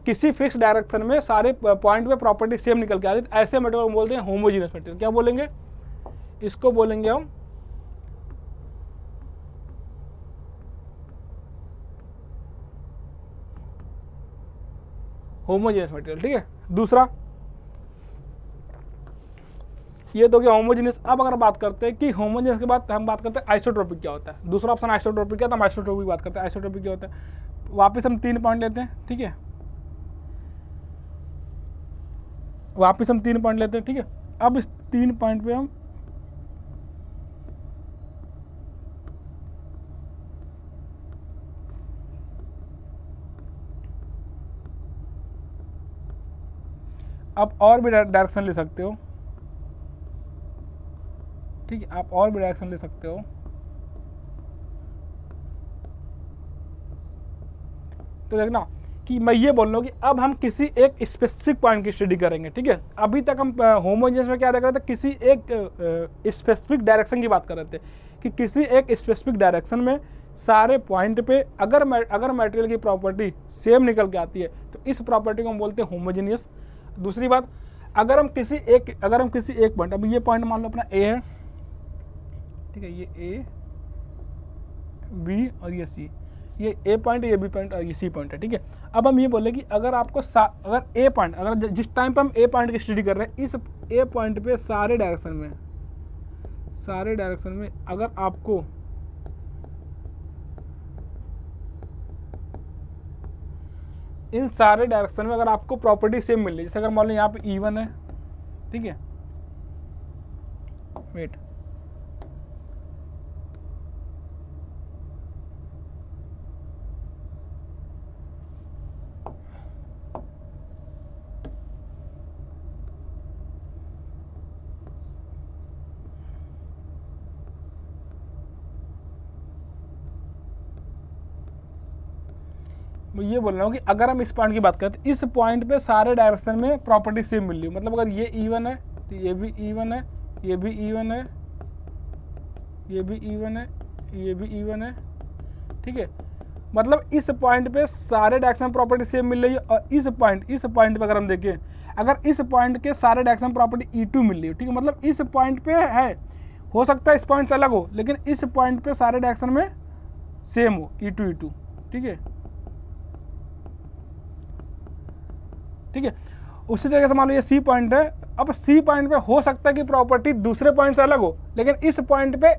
किसी फिक्स डायरेक्शन में सारे पॉइंट पे प्रॉपर्टी सेम निकल के आ रही, ऐसे मटेरियल को बोलते हैं होमोजीनियस मटेरियल। क्या बोलेंगे? इसको बोलेंगे हम होमोजीनियस मटेरियल, ठीक है। दूसरा ये तो क्या होमोजीनियस। अब अगर बात करते हैं कि होमोजीनियस के बाद हम बात करते हैं आइसोट्रोपिक क्या होता है। दूसरा ऑप्शन आइसोट्रोपिक क्या, तो हम आइसोट्रोपिक बात करते हैं। आइसोट्रोपिक क्या होता है? वापस हम 3 पॉइंट लेते हैं, ठीक है, वापस हम 3 पॉइंट लेते हैं, ठीक है। अब इस 3 पॉइंट पे हम अब और भी डायरेक्शन ले सकते हो, ठीक है, आप और भी डायरेक्शन ले सकते हो। तो देखना कि मैं ये बोल रहा हूँ कि अब हम किसी एक स्पेसिफिक पॉइंट की स्टडी करेंगे, ठीक है। अभी तक हम होमोजीनियस में क्या देख रहे थे? किसी एक स्पेसिफिक डायरेक्शन की बात कर रहे थे कि किसी एक स्पेसिफिक डायरेक्शन में सारे पॉइंट पे अगर मटेरियल की प्रॉपर्टी सेम निकल के आती है तो इस प्रॉपर्टी को हम बोलते हैं होमोजीनियस। दूसरी बात, अगर हम किसी एक पॉइंट, अब ये पॉइंट मान लो अपना ए है, ठीक है, ये ए, बी और ये सी, ये ए पॉइंट, ये बी पॉइंट और ये सी पॉइंट है, ठीक है। अब हम ये बोले कि अगर आपको अगर ए पॉइंट, अगर जिस टाइम पे हम ए पॉइंट की स्टडी कर रहे हैं, इस ए पॉइंट पे सारे डायरेक्शन में अगर आपको इन सारे डायरेक्शन में अगर आपको प्रॉपर्टी सेम मिल रही है, जैसे अगर मान लो यहाँ पे E1 है, ठीक है, वेट, मैं ये बोल रहा हूँ कि अगर हम इस पॉइंट की बात करें तो इस पॉइंट पे सारे डायरेक्शन में प्रॉपर्टी सेम मिल रही है। मतलब अगर ये E1 है तो ये भी E1 है, ये भी E1 है, ये भी E1 है, ये भी E1 है, ठीक है। मतलब इस पॉइंट पे सारे डायरेक्शन में प्रॉपर्टी सेम मिल रही है। और इस पॉइंट पे अगर हम देखें, अगर इस पॉइंट के सारे डायरेक्शन प्रॉपर्टी E2 मिल रही है, ठीक है, मतलब इस पॉइंट पे है, हो सकता है इस पॉइंट से अलग हो, लेकिन इस पॉइंट पे सारे डायरेक्शन में सेम हो, E2, ठीक है, ठीक है। उसी तरीके से मान लो ये सी पॉइंट है, अब सी पॉइंट पे हो सकता है कि प्रॉपर्टी दूसरे पॉइंट से अलग हो, लेकिन इस पॉइंट पे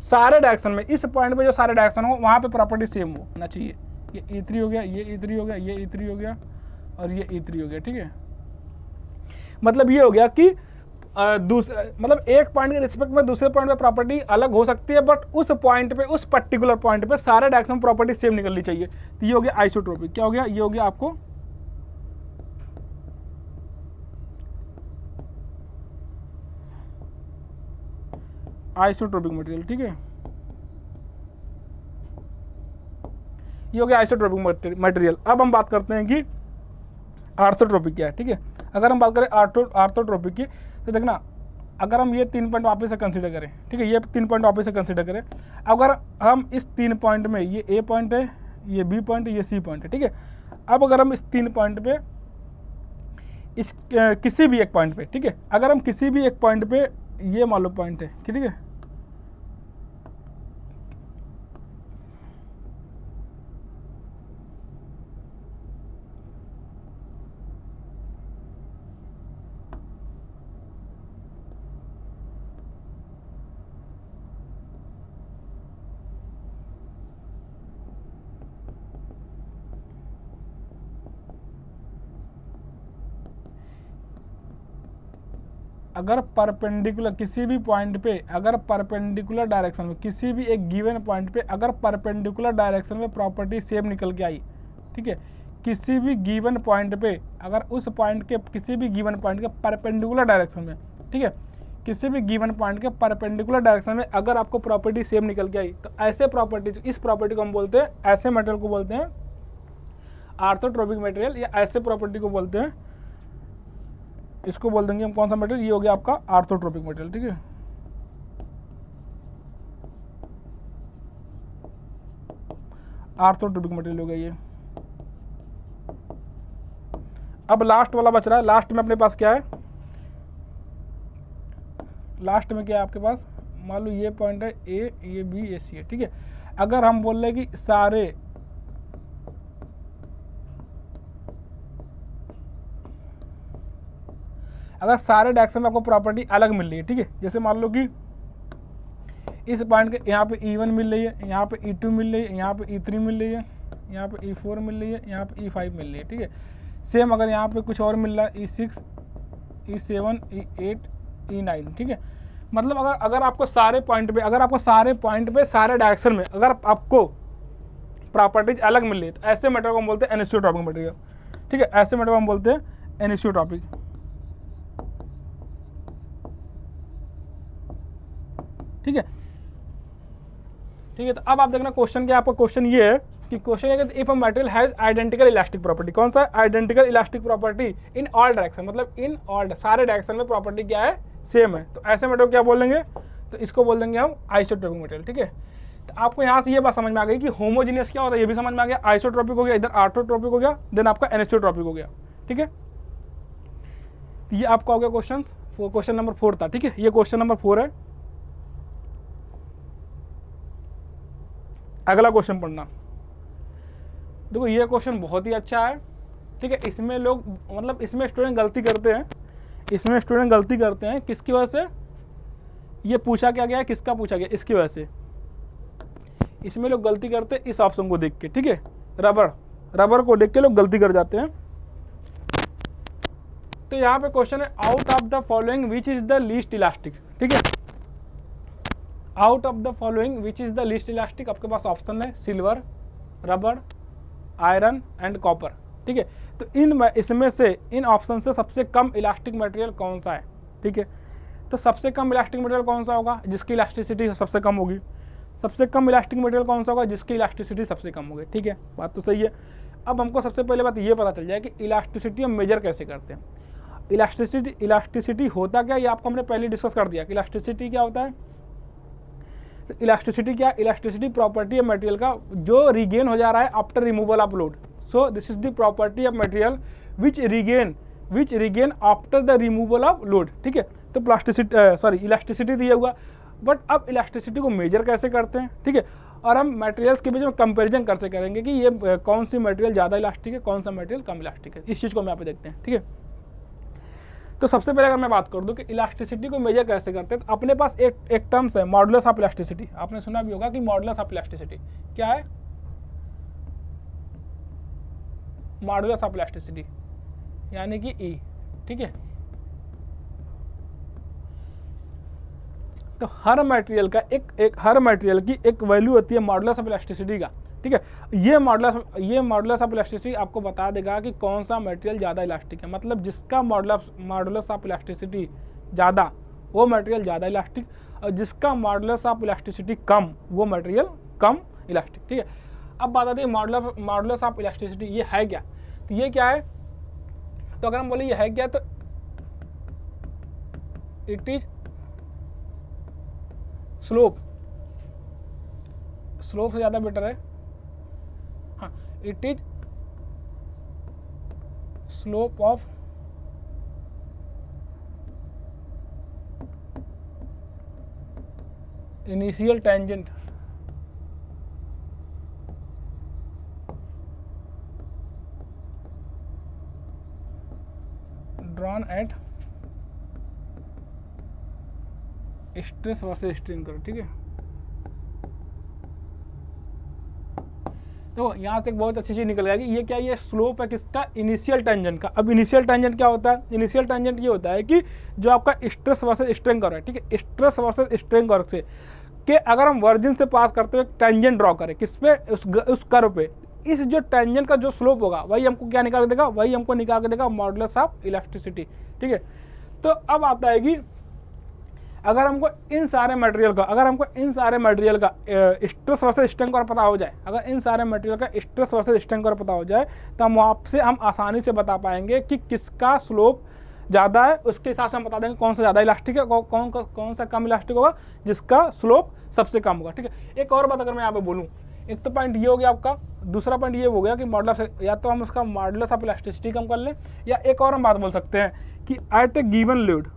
सारे डायरेक्शन में, इस पॉइंट पे जो सारे डायरेक्शन हो वहाँ पे प्रॉपर्टी सेम होना चाहिए। ये E3 हो गया, ये E3 हो गया, ये E3 हो गया और ये E3 हो गया, ठीक है। मतलब ये हो गया कि मतलब एक पॉइंट के रिस्पेक्ट में दूसरे पॉइंट पे प्रॉपर्टी अलग हो सकती है, बट उस पॉइंट पे, उस पर्टिकुलर पॉइंट पे सारे डायरेक्शन में प्रॉपर्टी सेम निकलनी चाहिए। तो ये हो गया आइसोट्रोपिक। क्या हो गया? ये हो गया आपको आइसोट्रोपिक मटेरियल। ठीक है, ये हो गया आइसोट्रोपिक मटेरियल। अब हम बात करते हैं कि आर्थोट्रोपिक क्या है। ठीक है, अगर हम बात करें आर्थोट्रोपिक की, तो देखना, अगर हम ये 3 पॉइंट वापस से कंसीडर करें, ठीक है, ये 3 पॉइंट वापस से कंसीडर करें, अगर हम इस 3 पॉइंट में, ये ए पॉइंट है, ये बी पॉइंट है, ये सी पॉइंट है, ठीक है, अब अगर हम इस 3 पॉइंट पे, इस किसी भी एक पॉइंट पे, ठीक है, अगर हम किसी भी एक पॉइंट पे, ये मान लो पॉइंट है, ठीक है, अगर परपेंडिकुलर किसी भी पॉइंट पे, अगर परपेंडिकुलर डायरेक्शन में, किसी भी एक गिवन पॉइंट पे अगर परपेंडिकुलर डायरेक्शन में प्रॉपर्टी सेम निकल के आई, ठीक है, किसी भी गिवन पॉइंट पे, अगर उस पॉइंट के किसी भी गिवन पॉइंट के परपेंडिकुलर डायरेक्शन में, ठीक है, किसी भी गिवन पॉइंट के परपेंडिकुलर डायरेक्शन में अगर आपको प्रॉपर्टी सेम निकल के आई, तो ऐसे प्रॉपर्टी, इस प्रॉपर्टी को हम बोलते हैं, ऐसे मटेरियल को बोलते हैं आर्थोट्रोपिक मटेरियल, या ऐसे प्रॉपर्टी को बोलते हैं, इसको बोल देंगे हम कौन सा मटेरियल, ये हो गया आपका आर्थोट्रोपिक मटेरियल। ठीक है, आर्थोट्रोपिक मटेरियल हो गया ये। अब लास्ट वाला बच रहा है। लास्ट में अपने पास क्या है? लास्ट में क्या है आपके पास? मान लो ये पॉइंट है ए, ये बी, ये सी है। ठीक है, अगर हम बोल रहे कि सारे, अगर सारे डायरेक्शन में आपको प्रॉपर्टी अलग मिल रही है, ठीक है, जैसे मान लो कि इस पॉइंट के यहाँ पे E1 मिल रही है, यहाँ पे E2 मिल रही है, यहाँ पे E3 मिल रही है, यहाँ पे E4 मिल रही है, यहाँ पे E5 मिल रही है। ठीक है, सेम अगर यहाँ पे कुछ और मिल रहा है, E6, E7, E8, E9। ठीक है, मतलब अगर आपको सारे पॉइंट पे, अगर आपको सारे पॉइंट पे सारे डायरेक्शन में अगर आपको प्रॉपर्टीज अलग मिल रही है, तो ऐसे मटेरियल को हम बोलते हैं एनिसोट्रॉपिक मटेरियल। ठीक है, ऐसे मटेरियल हम बोलते हैं एनिसोट्रॉपिक। ठीक है, ठीक है, तो अब आप देखना क्वेश्चन क्या, आपका क्वेश्चन ये है कि क्वेश्चन है कि if a material has identical elastic property, कौन सा? Identical elastic property in all direction, मतलब इन ऑल, सारे डायरेक्शन में प्रॉपर्टी क्या है? सेम है। तो ऐसे मटेरियल क्या बोलेंगे? तो इसको बोल देंगे हम आइसोट्रोपिक मटेरियल। ठीक है, तो आपको यहाँ से ये बात समझ में आ गई कि होमोजीनियस क्या होता है, ये भी समझ में आ गया। आइसोट्रोपिक हो गया, इधर आर्थोट्रोपिक हो गया, देन आपका एनिसोट्रोपिक हो गया। ठीक है, तो ये आपका हो गया क्वेश्चन नंबर 4 था। ठीक है, ये क्वेश्चन नंबर 4 है। अगला क्वेश्चन पढ़ना। देखो ये क्वेश्चन बहुत ही अच्छा है। ठीक है, इसमें लोग, मतलब इसमें स्टूडेंट गलती करते हैं, इसमें स्टूडेंट गलती करते हैं किसकी वजह से? ये पूछा क्या गया है, किसका पूछा गया, इसकी वजह से इसमें लोग गलती करते हैं इस ऑप्शन को देख के। ठीक है, रबर को देख के लोग गलती कर जाते हैं। तो यहाँ पे क्वेश्चन है out of the following which is the least elastic. ठीक है, out of the following which is the least elastic, आपके पास ऑप्शन है silver, rubber, iron and copper. ठीक है, तो इसमें से, इन ऑप्शन से सबसे कम इलास्टिक मटेरियल कौन सा है? ठीक है, तो सबसे कम इलास्टिक मटेरियल कौन सा होगा? जिसकी इलास्टिसिटी सबसे कम होगी। सबसे कम इलास्टिक मटेरियल कौन सा होगा? जिसकी इलास्टिसिटी सबसे कम होगी। ठीक है, बात तो सही है। अब हमको सबसे पहले बात ये पता चल जाए कि इलास्टिसिटी हम मेजर कैसे करते हैं। इलास्टिसिटी होता क्या, ये आपको हमने पहले डिस्कस कर दिया कि इलास्टिसिटी क्या होता है। तो इलास्टिसिटी क्या? इलास्टिसिटी प्रॉपर्टी है मटेरियल का जो रिगेन हो जा रहा है after removal of load. So this is the property of material which regain after the removal of load. ठीक है, तो इलास्टिसिटी दिया हुआ। बट अब इलास्टिसिटी को मेजर कैसे करते हैं? ठीक है, और हम मटेरियल्स के बीच में कंपैरिजन कैसे करेंगे कि ये कौन सी मटेरियल ज़्यादा इलास्टिक है, कौन सा मटेरियल कम इलास्टिक है, इस चीज़ को हम यहाँ पे देखते हैं। ठीक है, तो सबसे पहले अगर मैं बात कर दूं कि इलास्टिसिटी को मेजर कैसे करते हैं, तो अपने पास एक टर्म्स है मॉडुलस ऑफ इलास्टिसिटी। आपने सुना भी होगा कि मॉडुलस ऑफ इलास्टिसिटी क्या है? मॉडुलस ऑफ इलास्टिसिटी यानी कि ई। ठीक है, तो हर मटेरियल का हर मटेरियल की एक वैल्यू होती है मॉडुलस ऑफ इलास्टिसिटी का, ठीक है। ये मॉडुलस ऑफ इलास्टिसिटी आपको बता देगा कि कौन सा मटेरियल ज़्यादा इलास्टिक है, मतलब जिसका मॉडुलस ऑफ इलास्टिसिटी ज़्यादा वो मटेरियल ज़्यादा इलास्टिक, और जिसका मॉडुलस ऑफ इलास्टिसिटी कम वो मटेरियल कम इलास्टिक, ठीक है। अब बात आती है मॉडुलस ऑफ इलास्टिसिटी, ये है क्या? तो ये क्या है? तो अगर हम बोले ये है क्या, तो इट इज स्लोप से ज़्यादा बेटर है, हाँ, it is slope of initial tangent drawn at stress versus strain curve, ठीक है। तो यहाँ से एक बहुत अच्छी चीज़ निकल गया कि ये क्या, ये स्लोप है किसका, इनिशियल टेंजेंट का। अब इनिशियल टेंजेंट क्या होता है? इनिशियल टेंजेंट ये होता है कि जो आपका स्ट्रेस वर्सेस स्ट्रेन कर्व है, ठीक है, स्ट्रेस वर्सेस स्ट्रेन कर्व से कि अगर हम वर्जिन से पास करते हुए टेंजेंट ड्रॉ करें किस पे, उस कर्व पे, इस जो टेंजेंट का जो स्लोप होगा वही हमको क्या निकाल के देगा, वही हमको निकाल के देगा मॉडुलस ऑफ इलास्टिसिटी, ठीक है। तो अब आता है कि अगर हमको इन सारे मटेरियल का स्ट्रेस वर्सेस स्ट्रेन कर्व पता हो जाए, अगर इन सारे मटेरियल का स्ट्रेस वर्सेस स्ट्रेन कर्व पता हो जाए, तो हम वहाँ से हम आसानी से बता पाएंगे कि किसका स्लोप ज़्यादा है। उसके हिसाब से हम बता देंगे कौन सा ज़्यादा इलास्टिक है, कौन सा कम इलास्टिक होगा, जिसका स्लोप सबसे कम होगा, ठीक है। एक और बात अगर मैं यहाँ पे बोलूँ, एक तो पॉइंट ये हो गया आपका, दूसरा पॉइंट ये हो गया कि मॉडुलस, या तो हम उसका मॉडुलस ऑफ इलास्टिसिटी कम कर लें, या एक और हम बात बोल सकते हैं कि एट ए गिवन लोड,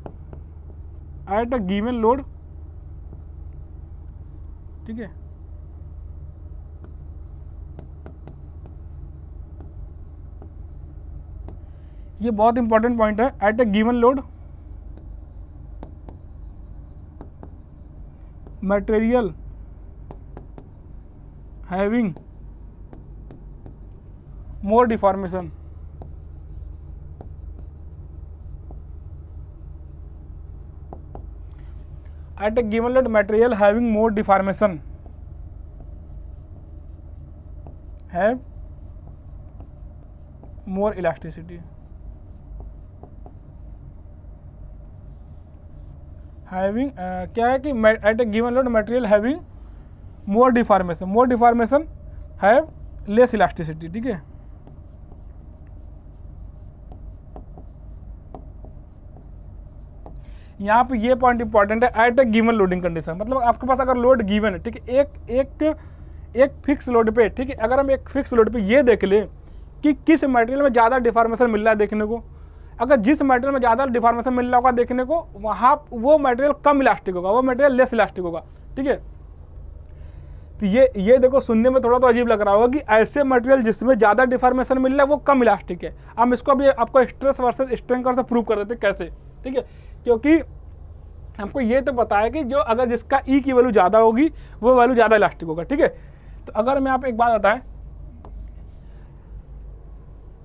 ठीक है, ये बहुत इंपॉर्टेंट पॉइंट है। At a given load material having more deformation, at a given load material having more deformation have more elasticity, having क्या है कि at a given load material having more deformation have less elasticity, ठीक है। यहाँ पे ये point important है, at a given loading condition, मतलब आपके पास अगर लोड गिवन है, ठीक है, एक फिक्स लोड पे, ठीक है, अगर हम एक फिक्स लोड पे ये देख लें कि किस मटेरियल में ज़्यादा डिफॉर्मेशन मिल रहा है देखने को, अगर जिस मटेरियल में ज़्यादा डिफॉर्मेशन मिल रहा होगा देखने को, वहाँ वो मटेरियल कम इलास्टिक होगा, वो मटेरियल लेस इलास्टिक होगा, ठीक है। तो ये देखो, सुनने में थोड़ा तो अजीब लग रहा होगा कि ऐसे मटेरियल जिसमें ज़्यादा डिफॉर्मेशन मिल रहा है वो कम इलास्टिक है। हम इसको अभी आपको स्ट्रेस वर्सेस स्ट्रेन कर्व से प्रूव कर देते कैसे, ठीक है, क्योंकि हमको ये तो पता है कि जो अगर जिसका ई की वैल्यू ज़्यादा होगी वो वैल्यू ज़्यादा इलास्टिक होगा, ठीक है। तो अगर मैं आप एक बात बताएं,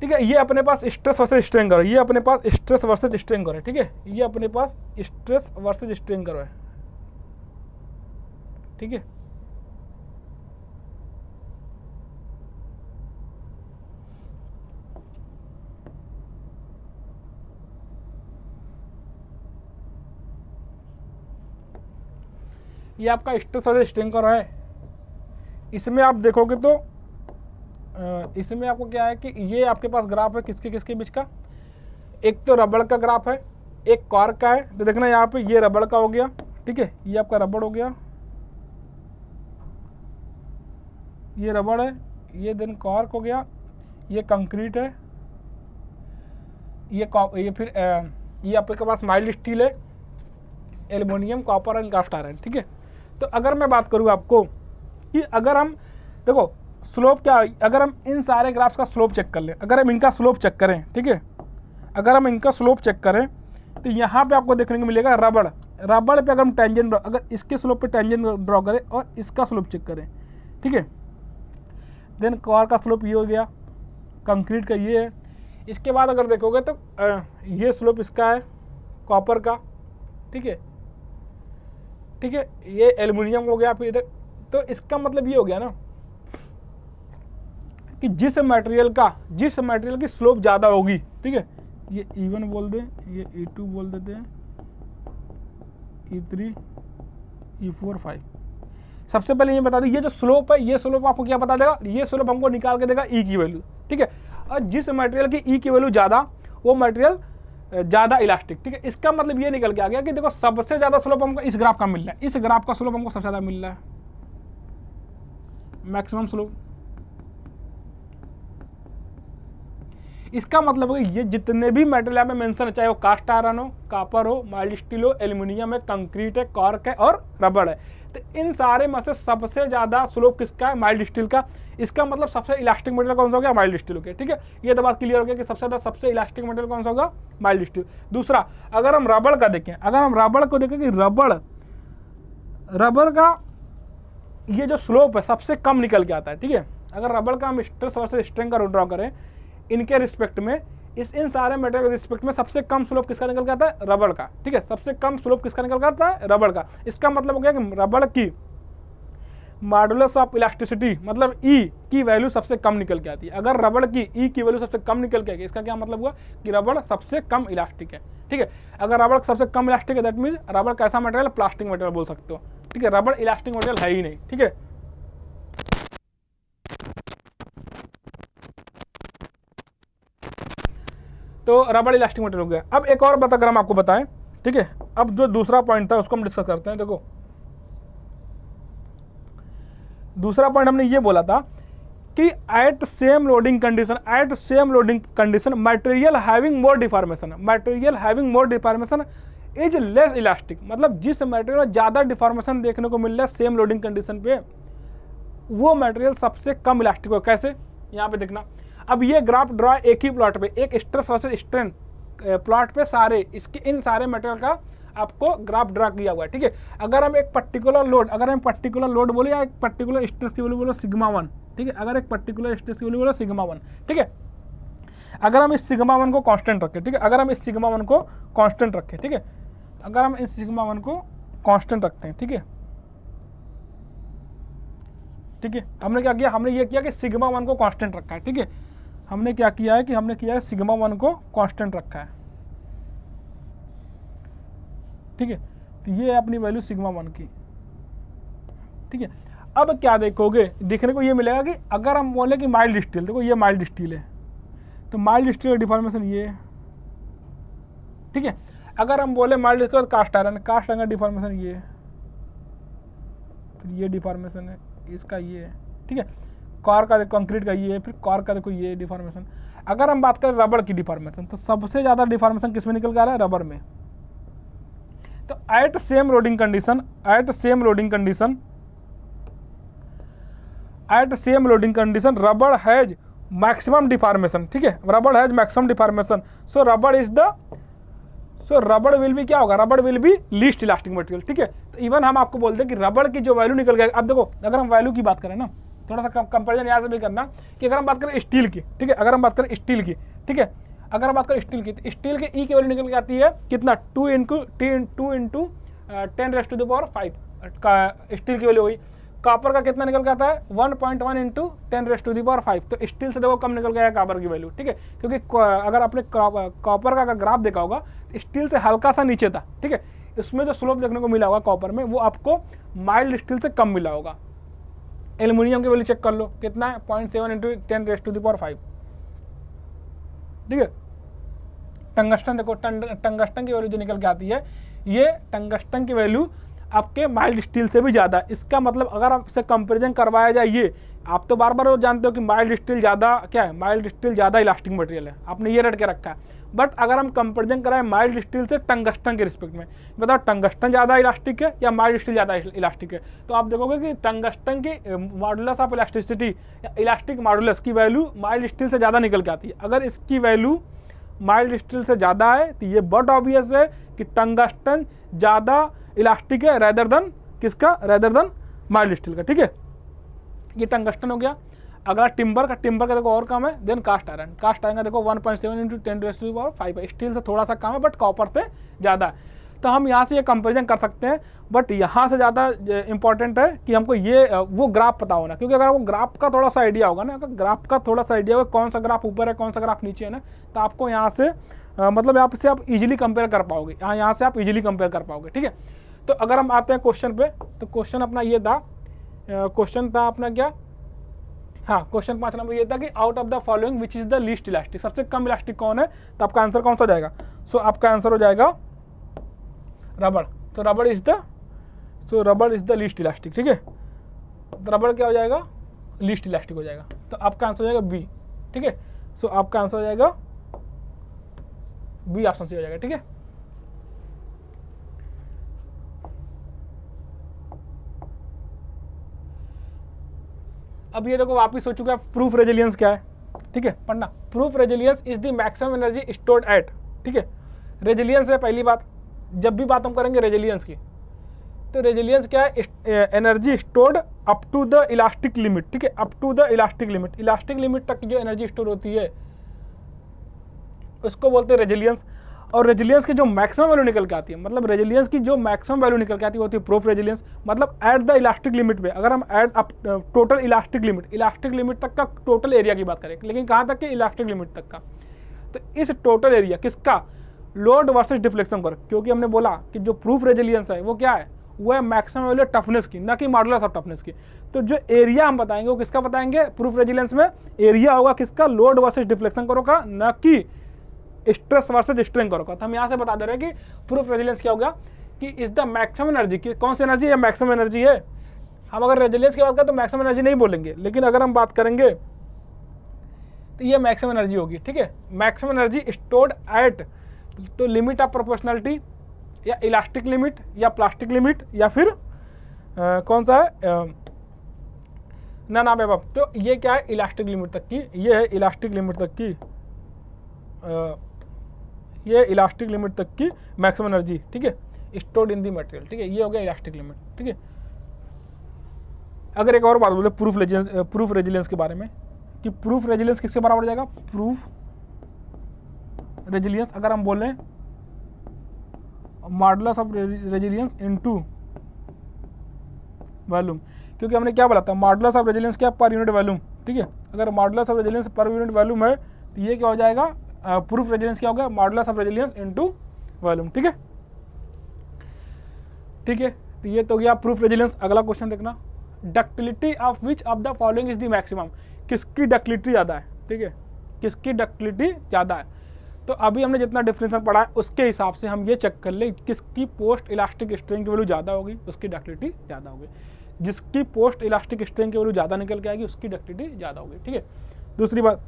ठीक है, ये अपने पास स्ट्रेस वर्सेस स्ट्रेन कर्व है, ये अपने पास स्ट्रेस वर्सेस स्ट्रेन कर्व है, ठीक है, ये अपने पास स्ट्रेस वर्सेस स्ट्रेन कर्व है, ठीक है। ये आपका स्ट्रेस वर्सेस स्ट्रेन कर्व है। इसमें आप देखोगे तो इसमें आपको क्या है कि ये आपके पास ग्राफ है किसके बीच का, एक तो रबड़ का ग्राफ है, एक कॉर्क का है। तो देखना यहाँ पे ये रबड़ का हो गया, ठीक है, ये आपका रबड़ हो गया, ये रबड़ है, ये देन कॉर्क हो गया, ये कंक्रीट है, ये फिर ये आपके पास माइल्ड स्टील है, aluminium, copper and cast iron, ठीक है। तो अगर मैं बात करूँ आपको कि अगर हम देखो स्लोप क्या, अगर हम इन सारे ग्राफ्स का स्लोप चेक कर लें, अगर हम इनका स्लोप चेक करें, ठीक है, अगर हम इनका स्लोप चेक करें तो यहाँ पे आपको देखने को मिलेगा रबड़ पे अगर हम टेंजेंट अगर इसके स्लोप पे टेंजेंट ड्रॉ करें और इसका स्लोप चेक करें, ठीक है, देन कॉर का स्लोप ये हो गया, कंक्रीट का ये है। इसके बाद अगर देखोगे तो ये स्लोप इसका है कॉपर का, ठीक है, ठीक है, ये एल्युमिनियम हो गया फिर इधर। तो इसका मतलब ये हो गया ना कि जिस मटेरियल की स्लोप ज़्यादा होगी, ठीक है, ये E1 बोल दें, ये E2 बोल देते हैं, E3 E4 5। सबसे पहले ये बता दूं, ये जो स्लोप है, ये स्लोप आपको क्या बता देगा, ये स्लोप हमको निकाल के देगा E की वैल्यू, ठीक है। और जिस मटेरियल की E की वैल्यू ज़्यादा, वो मटेरियल ज़्यादा इलास्टिक, ठीक है। इसका मतलब ये निकल के आ गया कि देखो सबसे ज़्यादा स्लोप हमको इस ग्राफ का मिल रहा है, इस ग्राफ का स्लोप हमको सबसे ज़्यादा मिल रहा है, मैक्सिमम स्लोप। इसका मतलब है ये जितने भी मटेरियल में मेंशन है, चाहे वो कास्ट आयरन हो, कापर हो, माइल्ड स्टील हो, एल्युमिनियम है, कंक्रीट है, कॉर्क है और रबड़ है, तो इन सारे में से सबसे ज़्यादा स्लोप किसका है, माइल्ड स्टील का। इसका मतलब सबसे इलास्टिक मटेरियल कौन सा हो गया, माइल्ड स्टील हो गया, ठीक है। ये तो बात क्लियर हो गया कि सबसे इलास्टिक मटेरियल कौन सा होगा, माइल्ड स्टील। दूसरा, अगर हम रबड़ का देखें, अगर हम रबड़ को देखें कि रबड़ का ये जो स्लोप है सबसे कम निकल के आता है, ठीक है। अगर रबड़ का हम स्ट्रेस वर्सेस स्ट्रेन का ड्रॉ करें, इनके रिस्पेक्ट में, इन सारे मटेरियल के रिस्पेक्ट में सबसे कम स्लोप किसका निकल के आता है, रबड़ का, ठीक है। सबसे कम स्लोप किसका निकल के आता है, रबड़ का। इसका मतलब हो गया कि रबड़ की मॉडुलस ऑफ इलास्टिसिटी, मतलब E की वैल्यू सबसे कम निकल के आती है। अगर रबड़ की E की वैल्यू सबसे कम निकल के आएगी, इसका क्या मतलब हुआ कि रबड़ सबसे कम इलास्टिक है, ठीक है। अगर रबड़ सबसे कम इलास्टिक है, दैट मीन्स रबड़ कैसा मटेरियल, प्लास्टिक मटेरियल बोल सकते हो, ठीक है। रबड़ इलास्टिक मटेरियल है ही नहीं, ठीक है। तो रबड़ इलास्टिक मटेरियल हो गया। अब एक और बात अगर हम आपको बताएं, ठीक है, अब जो दूसरा पॉइंट था उसको हम डिस्कस करते हैं। देखो दूसरा पॉइंट हमने ये बोला था कि at same loading condition material having more deformation is less elastic. मतलब जिस मटेरियल में ज़्यादा डिफॉर्मेशन देखने को मिल रहा है सेम लोडिंग कंडीशन पे, वो मटेरियल सबसे कम इलास्टिक हो। कैसे, यहाँ पे देखना। अब ये ग्राफ ड्रॉ एक ही प्लॉट पे, एक स्ट्रेस वर्सेस स्ट्रेन प्लॉट पे सारे इन सारे मटेरियल का आपको ग्राफ ड्रा किया हुआ है, ठीक है। अगर हम एक पर्टिकुलर लोड बोले या एक पर्टिकुलर स्ट्रेस की वैल्यू बोलो सिग्मा 1, ठीक है। अगर एक पर्टिकुलर स्ट्रेस की वैल्यू बोलो सिग्मा 1, ठीक है। अगर हम इस सिग्मा 1 को कांस्टेंट रखें, ठीक है, अगर हम इस सिग्मा 1 को कांस्टेंट रखें, ठीक है, अगर हम इस सिग्मा 1 को कांस्टेंट रखते हैं, ठीक है, ठीक है। हमने क्या किया, हमने ये किया कि सिग्मा 1 को कांस्टेंट रखा है, ठीक है। हमने क्या किया है कि हमने किया है सिग्मा 1 को कांस्टेंट रखा है, ठीक है। तो ये है अपनी वैल्यू सिग्मा 1 की, ठीक है। अब क्या देखोगे, देखने को ये मिलेगा कि अगर हम बोले कि माइल्ड स्टील, देखो ये माइल्ड स्टील है, तो माइल्ड स्टील का डिफॉर्मेशन ये है, ठीक है। अगर हम बोले माइल्ड स्टील कास्ट आयरन का डिफॉर्मेशन ये है, फिर ये डिफॉर्मेशन है इसका ये है, ठीक है। कॉर का कंक्रीट का ये है, फिर कॉर का देखो ये डिफॉर्मेशन। अगर हम बात करें रबड़ की डिफॉर्मेशन, तो सबसे ज़्यादा डिफॉर्मेशन किस में निकल के आ रहा है, रबड़ में। तो एट सेम लोडिंग कंडीशन रबड़ हैज मैक्सिमम डिफॉर्मेशन, ठीक है। रबड़ हैज मैक्सिमम डिफॉर्मेशन, सो रबड़ विल भी क्या होगा, रबड़ विल भी लीस्ट इलास्टिक मटेरियल, ठीक है। तो इवन हम आपको बोलते हैं कि रबड़ की जो वैल्यू निकल गई। अब देखो अगर हम वैल्यू की बात करें ना, थोड़ा सा कंपेरिजन यहाँ से भी करना कि अगर हम बात करें स्टील की, ठीक है, अगर हम बात करें स्टील की, ठीक है, अगर हम बात करें स्टील की, तो स्टील के ई की वैल्यू निकल के आती है कितना, 2 इंटू 10⁵ का स्टील की वैल्यू हुई। कॉपर का कितना निकल के आता है, 1.1 इंटू 10⁵ तो स्टील से देखो कम निकल गया है कॉपर की वैल्यू, ठीक है। क्योंकि अगर आपने कॉपर का ग्राफ देखा होगा, स्टील से हल्का सा नीचे था, ठीक है। इसमें जो स्लोप देखने को मिला होगा कॉपर में, वो आपको माइल्ड स्टील से कम मिला होगा। एल्युमिनियम की वैल्यू चेक कर लो, कितना है, 0.7 इंटू 10⁵, ठीक है। टंगस्टन देखो, टंगस्टन की वैल्यू जो निकल के आती है, ये टंगस्टन की वैल्यू आपके माइल्ड स्टील से भी ज़्यादा। इसका मतलब अगर आपसे कंपैरिजन करवाया जाए, ये आप तो बार बार जानते हो कि माइल्ड स्टील ज़्यादा क्या है, माइल्ड स्टील ज़्यादा इलास्टिक मटेरियल है, आपने ये रट के रखा है। बट अगर हम कंपैरिजन कराएं माइल्ड स्टील से टंगस्टन के रिस्पेक्ट में, बताओ टंगस्टन ज़्यादा इलास्टिक है या माइल्ड स्टील ज़्यादा इलास्टिक है। तो आप देखोगे कि टंगस्टन की मॉडुलस ऑफ इलास्टिसिटी या इलास्टिक मॉडुलस की वैल्यू माइल्ड स्टील से ज़्यादा निकल के आती है। अगर इसकी वैल्यू माइल्ड स्टील से ज़्यादा है तो ये बहुत ऑब्वियस है कि टंगस्टन ज़्यादा इलास्टिक है रेदर देन माइल्ड स्टील का, ठीक है। ये टंगस्टन हो गया। अगर टिम्बर का देखो और कम है, देन कास्ट आयरन का देखो 1.7 इंटू 10⁵ है, स्टील से थोड़ा सा कम है बट कॉपर से ज़्यादा है। तो हम यहाँ से ये कंपेरिजन कर सकते हैं, बट यहाँ से ज़्यादा इंपॉर्टेंट है कि हमको ये वो ग्राफ पता होना, क्योंकि अगर वो ग्राफ का थोड़ा सा आइडिया होगा ना, अगर ग्राफ का थोड़ा सा आइडिया होगा कौन सा ग्राफ ऊपर है कौन सा ग्राफ नीचे है ना, तो आपको यहाँ से मतलब यहाँ से आप इजीली कंपेयर कर पाओगे, यहाँ से आप इजीली कंपेयर कर पाओगे, ठीक है। तो अगर हम आते हैं क्वेश्चन पे, तो क्वेश्चन अपना ये था, क्वेश्चन था अपना क्या, हाँ क्वेश्चन 5 नंबर ये था कि out of the following which is the least elastic, सबसे कम इलास्टिक कौन है, तो आपका आंसर कौन सा हो जाएगा, सो आपका आंसर हो जाएगा रबड़। तो रबड़ इज द लीस्ट इलास्टिक, ठीक है, तो रबड़ क्या हो जाएगा, लीस्ट इलास्टिक हो जाएगा, तो आपका आंसर हो जाएगा बी, ठीक है। सो आपका आंसर हो जाएगा बी, ऑप्शन सी हो जाएगा, ठीक है। अब ये देखो वापिस हो चुका है, प्रूफ रेजिलियंस क्या है, ठीक है, पढ़ना। Proof resilience is the maximum energy stored at, ठीक है, रेजिलियंस है पहली बात, जब भी बात हम करेंगे रेजिलियंस की, तो रेजिलियंस क्या है, energy stored up to the elastic limit, ठीक है, up to the elastic limit, elastic limit तक की जो एनर्जी स्टोर होती है उसको बोलते हैं रेजिलियंस। और रेजिलियंस की जो मैक्सिमम वैल्यू निकल के आती है, मतलब रेजिलियंस की जो मैक्सिमम वैल्यू निकल के आती है होती है प्रूफ रेजिलियंस, मतलब एट द इलास्टिक लिमिट पे, अगर हम at up total elastic limit तक का टोटल एरिया की बात करें, लेकिन कहाँ तक के, इलास्टिक लिमिट तक का, तो इस टोटल एरिया किसका, लोड वर्सेस डिफ्लेक्शन कर, क्योंकि हमने बोला कि जो प्रूफ रेजिलियंस है वो क्या है, वो है मैक्सिमम वैल्यू टफनेस की, ना कि मॉडुलस ऑफ टफनेस की। तो जो एरिया हम बताएंगे वो किसका बताएंगे, प्रूफ रेजिलियंस में एरिया होगा किसका, लोड वर्सेस डिफ्लेक्शन करो का, ना कि स्ट्रेस वर्सेस स्ट्रेन करो का। तो हम यहाँ से बता दे रहे हैं कि प्रूफ रेजिलियंस क्या होगा कि इज द मैक्सिमम एनर्जी, की कौन सी एनर्जी है, मैक्सिमम एनर्जी है। हम अगर रेजिलियंस की बात करें तो मैक्सिमम एनर्जी नहीं बोलेंगे, लेकिन अगर हम बात करेंगे तो ये मैक्सिमम एनर्जी होगी, ठीक है, मैक्सिमम एनर्जी स्टोर्ड एट, तो लिमिट ऑफ प्रोपोर्शनलिटी या इलास्टिक लिमिट या प्लास्टिक लिमिट या फिर कौन सा है ना बाप, तो ये क्या है, इलास्टिक लिमिट तक की, ये है इलास्टिक लिमिट तक की, ये इलास्टिक लिमिट तक की मैक्सिमम एनर्जी, ठीक है, स्टोर्ड इन दी मटेरियल, ठीक है, ये हो गया इलास्टिक लिमिट, ठीक है। अगर एक और बात बोले प्रूफ रेजिलियंस के बारे में, कि प्रूफ रेजिलियंस किसके बराबर हो जाएगा, प्रूफ रेजिलियंस अगर हम बोलें modulus of resilience into volume, क्योंकि हमने क्या बोला था, मॉडुलस ऑफ रेजिलियंस क्या, पर यूनिट वॉल्यूम, ठीक है, अगर modulus of resilience per unit volume है तो ये क्या हो जाएगा, प्रूफ रेजिलियंस क्या होगा, modulus of resilience into volume, ठीक है, ठीक है। तो ये तो गया प्रूफ रेजिलियंस। अगला क्वेश्चन देखना, ductility of which of the following is the maximum, किसकी डक्टिलिटी ज़्यादा है, ठीक है, किसकी डक्टिलिटी ज़्यादा है। तो अभी हमने जितना डिफरेंशियल पढ़ा है उसके हिसाब से हम ये चेक कर ले, किसकी पोस्ट इलास्टिक स्ट्रेन की वैल्यू ज़्यादा होगी उसकी डक्टिलिटी ज़्यादा होगी, जिसकी पोस्ट इलास्टिक स्ट्रेन की वैल्यू ज़्यादा निकल के आएगी उसकी डक्टिलिटी ज़्यादा होगी, ठीक है। दूसरी बात,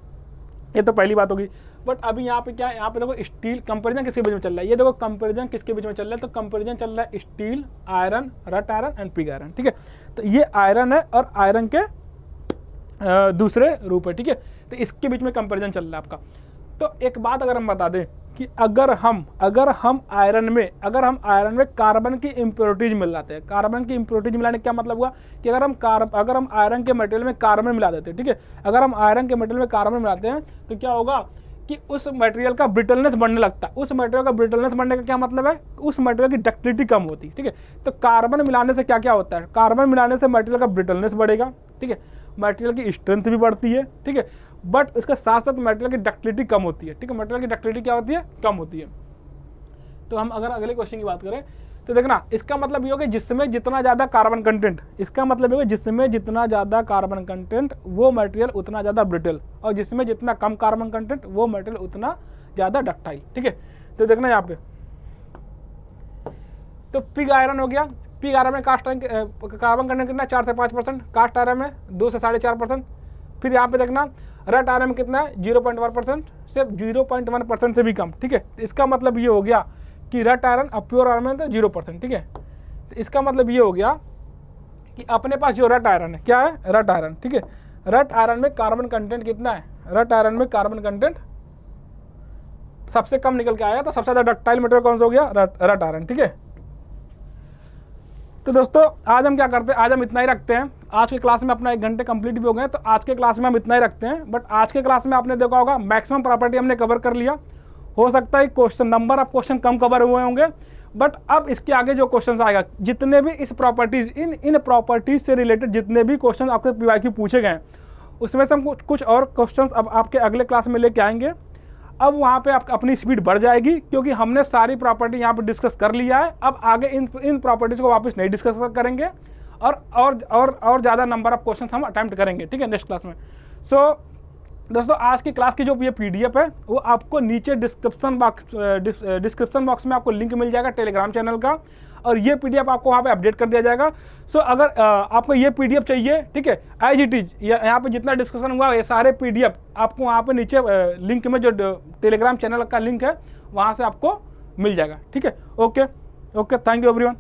ये तो पहली बात होगी, बट अभी यहाँ पे क्या है, यहाँ पे देखो स्टील कंपैरिजन किसके बीच में चल रहा है, ये देखो कंपैरिजन किसके बीच में चल रहा है, तो कंपैरिजन चल रहा है स्टील, आयरन, रट आयरन एंड पिग आयरन, ठीक है। तो ये आयरन है और आयरन के दूसरे रूप है, ठीक है, तो इसके बीच में कंपैरिजन चल रहा है आपका। तो एक बात अगर हम बता दें कि अगर हम आयरन में कार्बन की इम्प्योरिटीज मिलाते हैं, कार्बन की इम्प्योरिटीज मिलाने का क्या मतलब हुआ कि अगर हम आयरन के मटेरियल में कार्बन मिला देते हैं, ठीक है, अगर हम आयरन के मटेरियल में कार्बन मिलाते हैं तो क्या होगा कि उस मटेरियल का ब्रिटलनेस बढ़ने लगता है। उस मटेरियल का ब्रिटलनेस बढ़ने का क्या मतलब है, उस मटेरियल की डक्टिलिटी कम होती है, ठीक है। तो कार्बन मिलाने से क्या क्या होता है, कार्बन मिलाने से मटेरियल का ब्रिटलनेस बढ़ेगा, ठीक है, मटेरियल की स्ट्रेंथ भी बढ़ती है, ठीक है, बट इसके साथ साथ मटेरियल की डक्टिलिटी कम होती है, ठीक है, मटेरियल की डक्टिलिटी क्या होती है, कम होती है। तो हम अगर अगले क्वेश्चन की बात करें तो देखना, इसका मतलब ये होगा जिसमें जितना ज़्यादा कार्बन कंटेंट, इसका मतलब ये होगा जिसमें जितना ज़्यादा कार्बन कंटेंट वो मटेरियल उतना ज़्यादा ब्रिटल, और जिसमें जितना कम कार्बन कंटेंट वो मटेरियल उतना ज़्यादा डक्टाइल, ठीक है। तो देखना यहाँ पे, तो पिग आयरन हो गया, पिग आयरन में कास्ट कार्बन कंटेंट कितना 4 से 5%, कास्ट आयरन में 2 से 4.5%। फिर यहाँ पे देखना रट आयरन में कितना है 0.1%, सिर्फ 0.1% से भी कम, ठीक है। तो इसका मतलब ये हो गया कि रट आयरन और प्योर आयरन में तो 0%, ठीक है। तो इसका मतलब ये हो गया कि अपने पास जो रट आयरन है, क्या है, रट आयरन, ठीक है, रट आयरन में कार्बन कंटेंट कितना है, रट आयरन में कार्बन कंटेंट सबसे कम निकल के आया, तो सबसे ज़्यादा डक्टाइल मटेरियल कौन सा हो गया, रट आयरन, ठीक है। तो दोस्तों आज हम क्या करते हैं, आज हम इतना ही रखते हैं। आज की क्लास में अपना 1 घंटे कंप्लीट भी हो गए, तो आज के क्लास में हम इतना ही रखते हैं। बट आज के क्लास में आपने देखा होगा मैक्सिमम प्रॉपर्टी हमने कवर कर लिया। हो सकता है question number of question come cover हुए होंगे, बट अब इसके आगे जो क्वेश्चन आएगा, जितने भी इस प्रॉपर्टीज इन प्रॉपर्टीज से रिलेटेड जितने भी क्वेश्चन आपके पीवाईक्यू पूछे गए, उसमें से हम कुछ और क्वेश्चंस अब आपके अगले क्लास में लेके आएंगे। अब वहाँ पे आप अपनी स्पीड बढ़ जाएगी, क्योंकि हमने सारी प्रॉपर्टी यहाँ पे डिस्कस कर लिया है। अब आगे इन प्रॉपर्टीज़ को वापस नहीं डिस्कस करेंगे और ज़्यादा नंबर ऑफ क्वेश्चन हम अटेम्प्ट करेंगे, ठीक है, नेक्स्ट क्लास में। सो दोस्तों, आज की क्लास की जो ये पीडीएफ है वो आपको नीचे डिस्क्रिप्शन बॉक्स में आपको लिंक मिल जाएगा टेलीग्राम चैनल का, और ये पीडीएफ आपको वहाँ पे अपडेट कर दिया जाएगा। सो अगर आपको ये पीडीएफ चाहिए, ठीक है, एज इट इज यहाँ पे जितना डिस्कशन हुआ ये सारे पीडीएफ आपको वहाँ पे नीचे लिंक में जो टेलीग्राम चैनल का लिंक है वहाँ से आपको मिल जाएगा, ठीक है। Okay, thank you everyone.